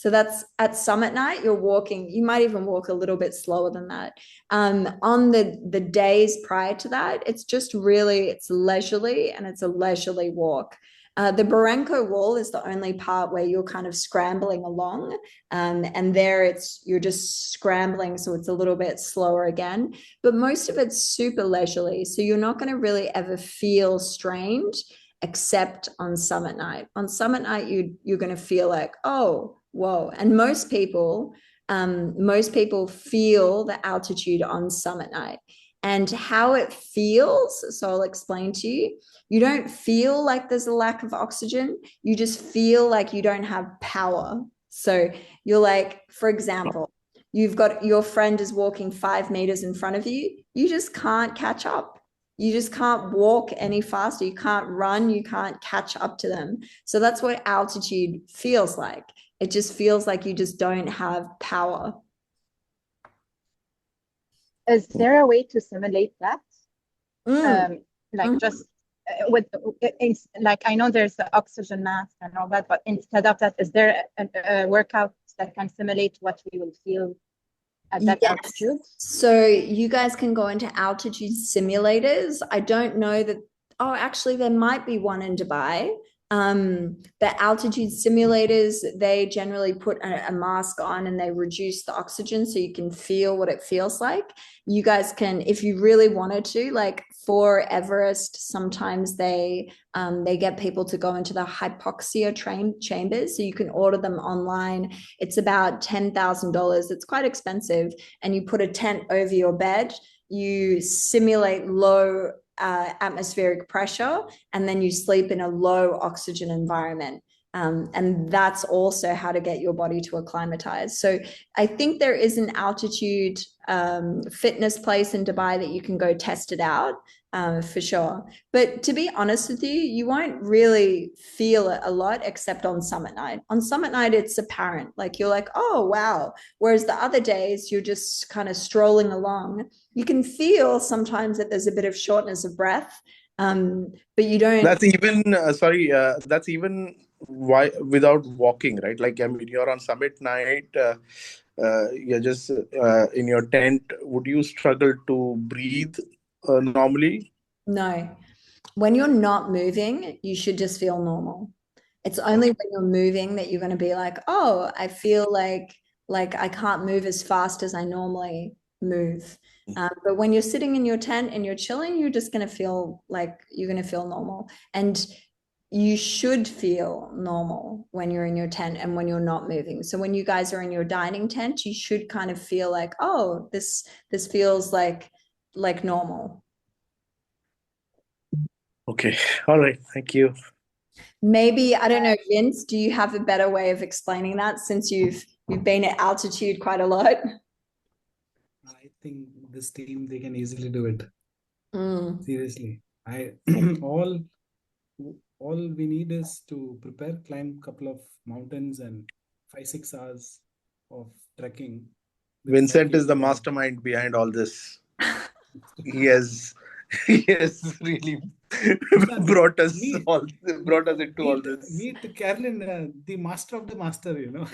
A: So that's at summit night, you're walking, you might even walk a little bit slower than that. On the days prior to that, it's just really, it's leisurely and it's a leisurely walk. The Barranco wall is the only part where you're kind of scrambling along. And there you're just scrambling. So it's a little bit slower again, but most of it's super leisurely. So you're not going to really ever feel strained except on summit night. On summit night, you're going to feel like, oh, whoa. And most people feel the altitude on summit night. And how it feels, so I'll explain to you. You don't feel like there's a lack of oxygen. You just feel like you don't have power. So you're like, for example, you've got your friend is walking 5 meters in front of you. You just can't catch up. You just can't walk any faster. You can't run. You can't catch up to them. So that's what altitude feels like. It just feels like you just don't have power.
D: Is there a way to simulate that?
A: Mm.
D: Like just with like, I know there's the oxygen mask and all that, but instead of that, is there a workout that can simulate what we will feel at that
A: Yes.
D: altitude?
A: So you guys can go into altitude simulators. I don't know that. Oh, actually, there might be one in Dubai. The altitude simulators, they generally put a mask on and they reduce the oxygen so you can feel what it feels like. You guys can, if you really wanted to, like for Everest, sometimes they get people to go into the hypoxia chambers. So you can order them online. It's about $10,000. It's quite expensive. And you put a tent over your bed. You simulate low atmospheric pressure, and then you sleep in a low oxygen environment. And that's also how to get your body to acclimatize. So I think there is an altitude fitness place in Dubai that you can go test it out for sure. But to be honest with you, you won't really feel it a lot except on summit night. On summit night, it's apparent. Like you're like, oh, wow. Whereas the other days, you're just kind of strolling along. You can feel sometimes that there's a bit of shortness of breath, but you don't.
E: That's even that's even why without walking, right? Like I mean, you're on summit night. You're just in your tent. Would you struggle to breathe normally?
A: No. When you're not moving, you should just feel normal. It's only when you're moving that you're going to be like, oh, I feel like I can't move as fast as I normally move. But when you're sitting in your tent and you're chilling, you're just going to feel like you're going to feel normal. And you should feel normal when you're in your tent and when you're not moving. So when you guys are in your dining tent, you should kind of feel like, oh, this feels like normal.
E: Okay. All right. Thank you.
A: Maybe, I don't know, Vince, do you have a better way of explaining that since you've been at altitude quite a lot?
C: I think this team, they can easily do it. Seriously. All we need is to prepare, climb a couple of mountains and 5-6 hours of trekking.
E: Vincent is the mastermind behind all this. He has really brought us into all this.
C: Meet Carolyn, the master of the master, you know.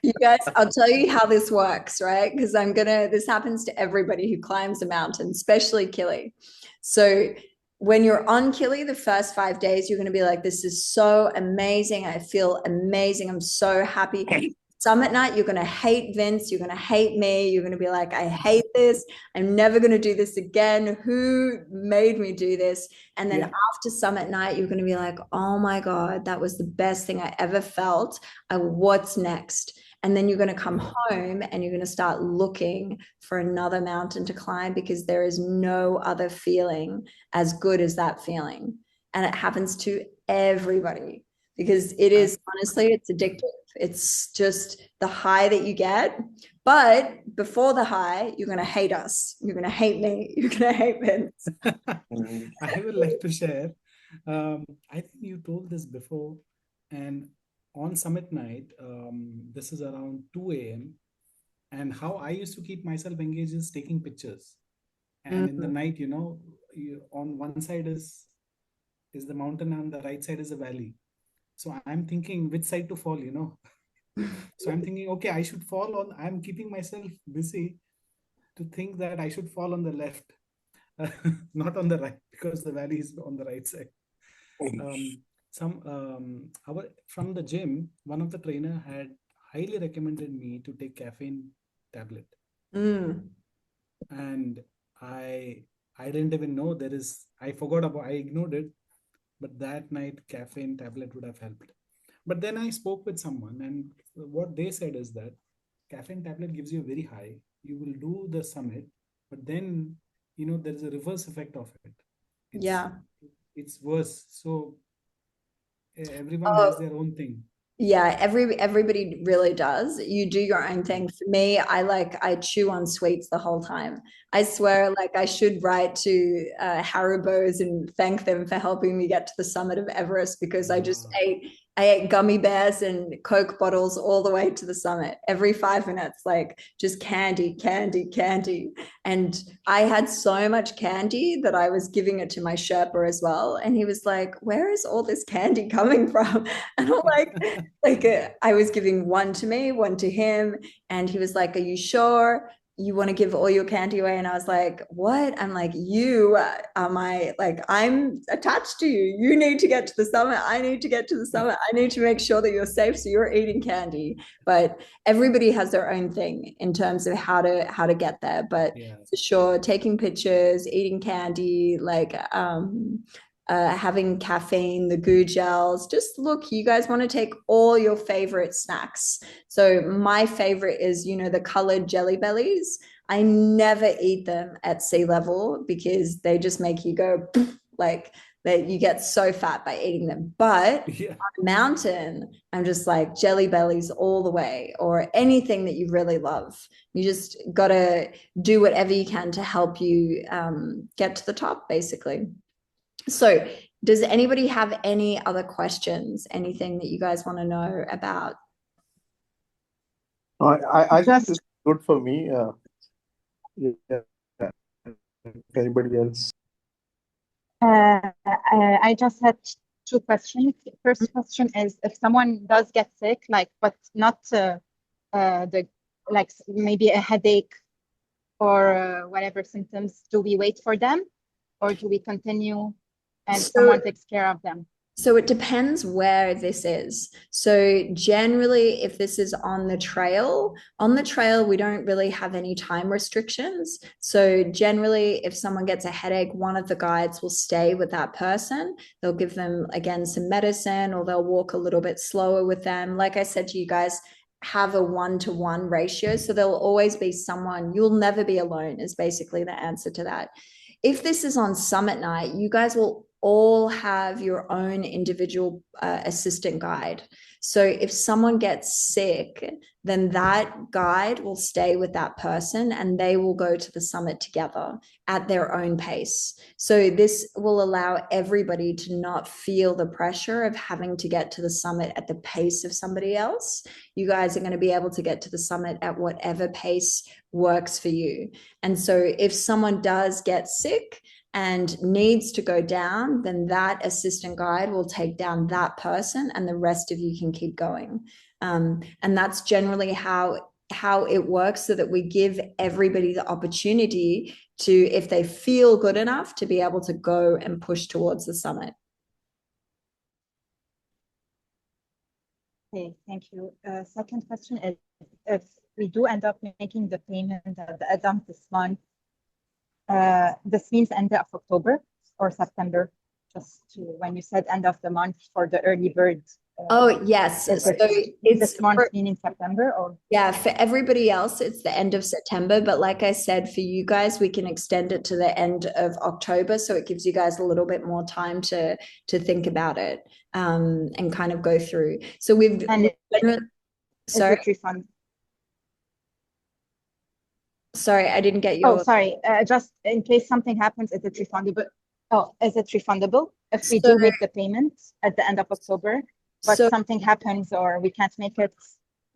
A: You guys, I'll tell you how this works, right? Because this happens to everybody who climbs a mountain, especially Kili. So when you're on Kili, the first 5 days, you're going to be like, this is so amazing. I feel amazing. I'm so happy. Summit night, you're going to hate Vince. You're going to hate me. You're going to be like, I hate this. I'm never going to do this again. Who made me do this? And then after summit night, you're going to be like, oh my God, that was the best thing I ever felt. What's next? And then you're going to come home and you're going to start looking for another mountain to climb because there is no other feeling as good as that feeling. And it happens to everybody because it is, honestly, it's addictive. It's just the high that you get. But before the high, you're going to hate us. You're going to hate me. You're going to hate Vince.
C: I would like to share. I think you told this before. And on summit night, this is around 2 a.m. And how I used to keep myself engaged is taking pictures. And in the night, on one side is the mountain, and on the right side is a valley. So I'm thinking which side to fall, So I'm thinking, okay, I should fall on, I'm keeping myself busy to think that I should fall on the left, not on the right, because the valley is on the right side. From the gym, one of the trainer had highly recommended me to take caffeine tablet. And I didn't even know I ignored it, but that night caffeine tablet would have helped. But then I spoke with someone, and what they said is that caffeine tablet gives you a very high. You will do the summit, but then there is a reverse effect of it. It's worse. So everyone has their own thing.
A: Yeah, everybody really does. You do your own thing. For me, I chew on sweets the whole time. I swear, I should write to Haribo's and thank them for helping me get to the summit of Everest, because I ate gummy bears and Coke bottles all the way to the summit. Every 5 minutes, just candy, candy, candy. And I had so much candy that I was giving it to my Sherpa as well. And he was like, "Where is all this candy coming from?" And I'm I was giving one to me, one to him. And he was like, "Are you sure you want to give all your candy away?" And I was like, "What?" I'm like, "You are I'm attached to you. You need to get to the summit. I need to get to the summit. I need to make sure that you're safe. So you're eating candy." But everybody has their own thing in terms of how to get there. But for sure, taking pictures, eating candy, having caffeine, the goo gels. Just look, you guys want to take all your favorite snacks. So my favorite is, the colored jelly bellies. I never eat them at sea level because they just make you go that you get so fat by eating them. But on a mountain, I'm just like jelly bellies all the way, or anything that you really love. You just got to do whatever you can to help you get to the top, basically. So does anybody have any other questions? Anything that you guys want to know about?
E: I think this is good for me. Yeah. Anybody else?
D: I just had 2 questions. First question is, if someone does get sick, but not maybe a headache or whatever symptoms, do we wait for them, or do we continue and someone takes care of them?
A: So it depends where this is. So generally, if this is on the trail, we don't really have any time restrictions. So generally, if someone gets a headache, one of the guides will stay with that person. They'll give them, again, some medicine, or they'll walk a little bit slower with them. Like I said to you guys, have a 1-to-1 ratio. So there'll always be someone. You'll never be alone, is basically the answer to that. If this is on summit night, you guys will all have your own individual assistant guide. So if someone gets sick, then that guide will stay with that person and they will go to the summit together at their own pace. So this will allow everybody to not feel the pressure of having to get to the summit at the pace of somebody else. You guys are going to be able to get to the summit at whatever pace works for you. And so if someone does get sick and needs to go down, then that assistant guide will take down that person and the rest of you can keep going. And that's generally how it works, so that we give everybody the opportunity to, if they feel good enough, to be able to go and push towards the summit.
D: Okay, thank you. Second question is, if we do end up making the payment at the end of this month, this means end of October or September? Just when you said end of the month for the early bird.
A: Oh, yes. So it's
D: this month meaning September, or?
A: Yeah, for everybody else, it's the end of September. But like I said, for you guys, we can extend it to the end of October. So it gives you guys a little bit more time to think about it and kind of go through. So we've...
D: Sorry? Is it refundable?
A: Sorry, I didn't get your...
D: Oh, sorry. Just in case something happens, is it refundable? Oh, is it refundable if we do make the payment at the end of October, but something happens or we can't make it?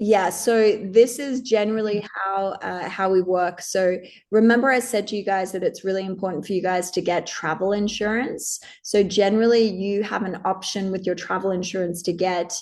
A: Yeah, so this is generally how we work. So remember, I said to you guys that it's really important for you guys to get travel insurance. So generally, you have an option with your travel insurance to get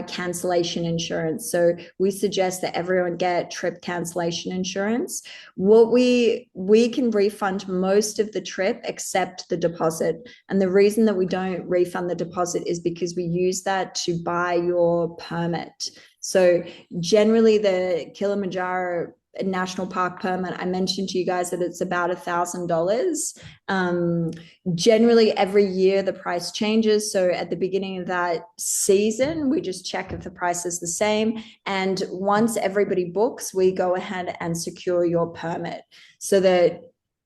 A: cancellation insurance. So we suggest that everyone get trip cancellation insurance. What we can refund most of the trip except the deposit. And the reason that we don't refund the deposit is because we use that to buy your permit. So generally the Kilimanjaro National Park permit, I mentioned to you guys that it's about $1,000. Generally every year the price changes. So at the beginning of that season, we just check if the price is the same. And once everybody books, we go ahead and secure your permit so that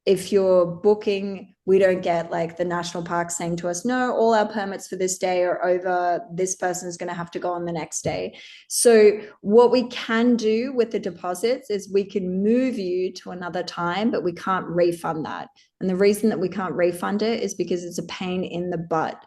A: if you're booking, we don't get like the national park saying to us, no, all our permits for this day are over. This person is going to have to go on the next day. So what we can do with the deposits is we can move you to another time, but we can't refund that. And the reason that we can't refund it is because it's a pain in the butt.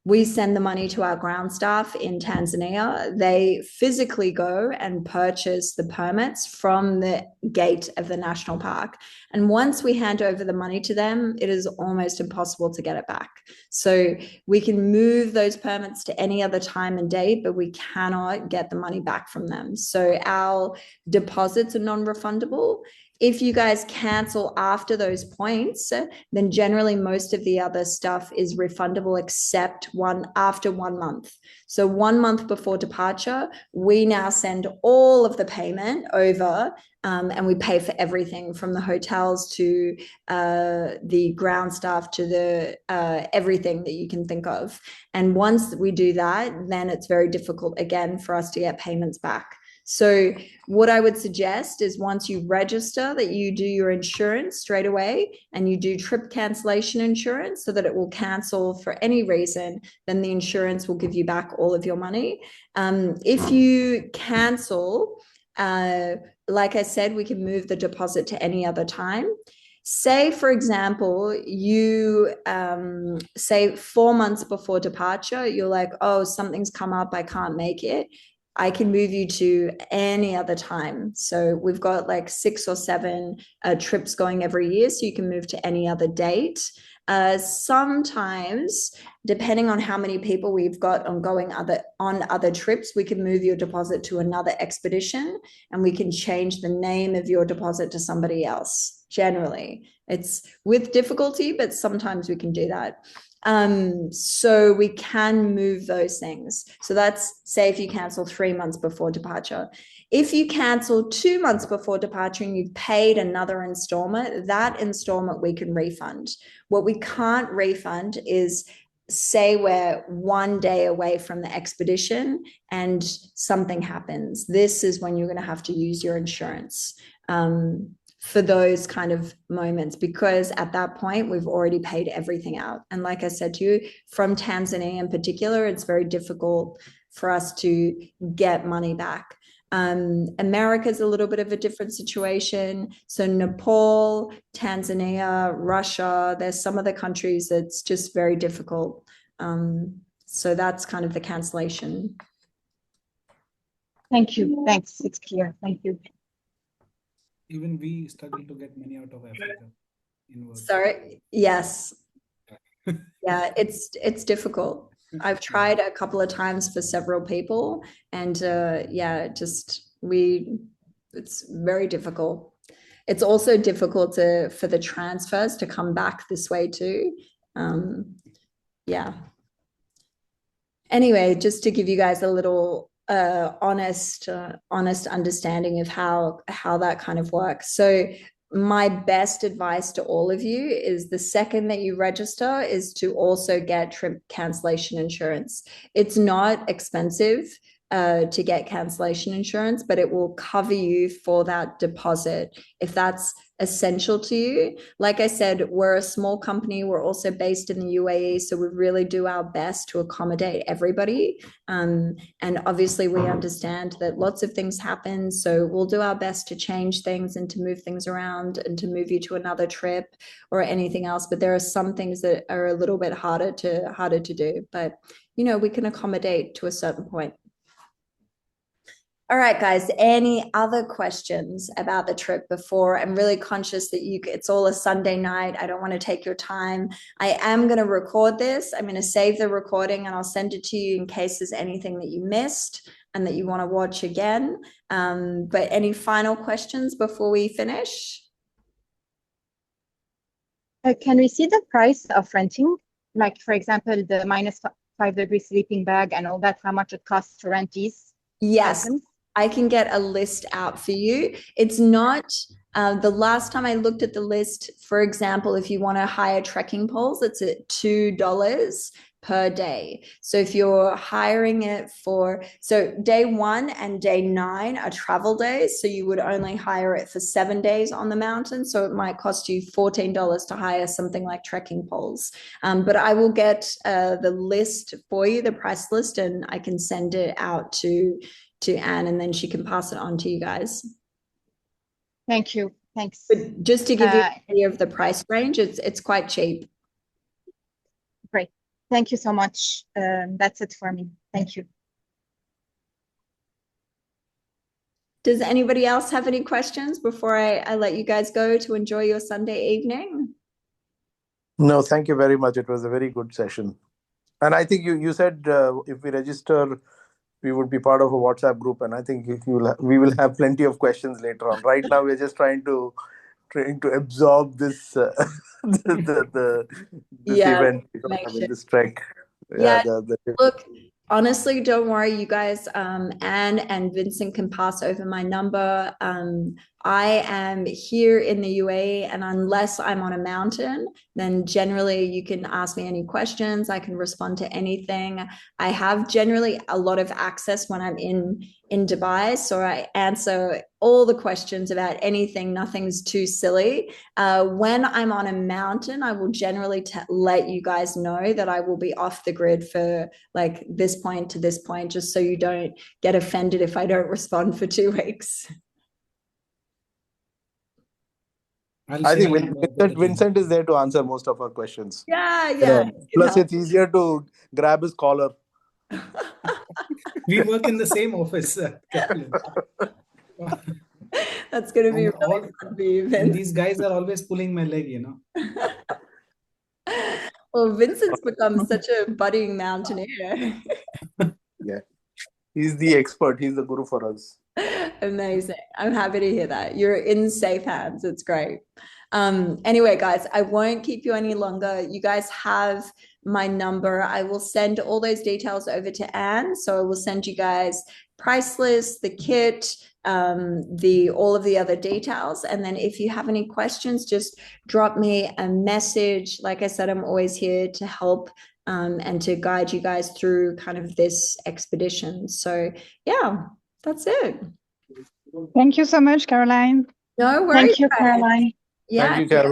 A: We send the money to our ground staff in Tanzania. They physically go and purchase the permits from the gate of the national park. And once we hand over the money to them, it is almost impossible to get it back. So we can move those permits to any other time and date, but we cannot get the money back from them. So our deposits are non-refundable. If you guys cancel after those points, then generally most of the other stuff is refundable except after 1 month. So 1 month before departure, we now send all of the payment over and we pay for everything from the hotels to the ground staff to the everything that you can think of. And once we do that, then it's very difficult again for us to get payments back. So what I would suggest is once you register that you do your insurance straight away and you do trip cancellation insurance so that it will cancel for any reason, then the insurance will give you back all of your money. If you cancel, like I said, we can move the deposit to any other time. Say, for example, you say 4 months before departure, you're like, oh, something's come up, I can't make it. I can move you to any other time. So we've got like 6 or 7 trips going every year. So you can move to any other date. Sometimes, depending on how many people we've got on going on other trips, we can move your deposit to another expedition and we can change the name of your deposit to somebody else. Generally, it's with difficulty, but sometimes we can do that. So we can move those things. So that's, say, if you cancel 3 months before departure. If you cancel 2 months before departure and you've paid another installment, that installment we can refund. What we can't refund is, say we're 1 day away from the expedition and something happens. This is when you're going to have to use your insurance. For those kind of moments, because at that point we've already paid everything out. And like I said to you, from Tanzania in particular, it's very difficult for us to get money back. America's a little bit of a different situation. So Nepal, Tanzania, Russia, there's some of the countries that's just very difficult. So that's kind of the cancellation.
D: Thank you. Thanks. It's clear. Thank you.
C: Even we struggle to get money out of Africa.
A: Sorry. Yes. Yeah, it's difficult. I've tried a couple of times for several people, and yeah, it's very difficult. It's also difficult for the transfers to come back this way too. Yeah. Anyway, just to give you guys a little honest understanding of how that kind of works. So my best advice to all of you is the second that you register is to also get trip cancellation insurance. It's not expensive to get cancellation insurance, but it will cover you for that deposit if that's essential to you. Like I said, we're a small company. We're also based in the UAE, so we really do our best to accommodate everybody. And obviously we understand that lots of things happen, so we'll do our best to change things and to move things around and to move you to another trip or anything else. But there are some things that are a little bit harder to do, but we can accommodate to a certain point. All right, guys, any other questions about the trip before? I'm really conscious that it's all a Sunday night. I don't want to take your time. I am going to record this. I'm going to save the recording and I'll send it to you in case there's anything that you missed and that you want to watch again. But any final questions before we finish?
D: Can we see the price of renting? Like, for example, the -5 degree sleeping bag and all that, how much it costs to rent these
A: Yes.
D: items?
A: I can get a list out for you. It's not, the last time I looked at the list, for example, if you want to hire trekking poles, it's at $2 per day. So if you're hiring it so day 1 and day 9 are travel days. So you would only hire it for 7 days on the mountain. So it might cost you $14 to hire something like trekking poles. But I will get the list for you, the price list, and I can send it out to Anne, and then she can pass it on to you guys.
D: Thank you. Thanks.
A: But just to give you an idea of the price range, it's quite cheap.
D: Great. Thank you so much. That's it for me. Thank you.
A: Does anybody else have any questions before I let you guys go to enjoy your Sunday evening?
E: No, thank you very much. It was a very good session. And I think you said if we register, we would be part of a WhatsApp group, and I think we will have plenty of questions later on. Right now, we're just trying to absorb this this event, this trek.
A: Yeah, look, honestly, don't worry, you guys. Anne and Vincent can pass over my number. I am here in the UAE, and unless I'm on a mountain, then generally you can ask me any questions. I can respond to anything. I have generally a lot of access when I'm in Dubai, so I answer all the questions about anything. Nothing's too silly. When I'm on a mountain, I will generally let you guys know that I will be off the grid for like this point to this point, just so you don't get offended if I don't respond for 2 weeks.
E: I think Vincent is there to answer most of our questions.
A: Yeah.
E: Plus, it's easier to grab his collar.
C: We work in the same office, Kathleen.
A: That's going to be really fun for you, Vince.
C: And these guys are always pulling my leg, you know.
A: Well, Vincent's become such a budding mountaineer.
E: Yeah. He's the expert. He's the guru for us.
A: Amazing. I'm happy to hear that. You're in safe hands. It's great. Anyway, guys, I won't keep you any longer. You guys have my number. I will send all those details over to Anne. So I will send you guys price list, the kit, all of the other details. And then if you have any questions, just drop me a message. Like I said, I'm always here to help and to guide you guys through kind of this expedition. So yeah, that's it.
B: Thank you so much, Caroline.
A: No worries.
D: Thank you, Caroline.
A: Yeah.
E: Thank you, Caroline.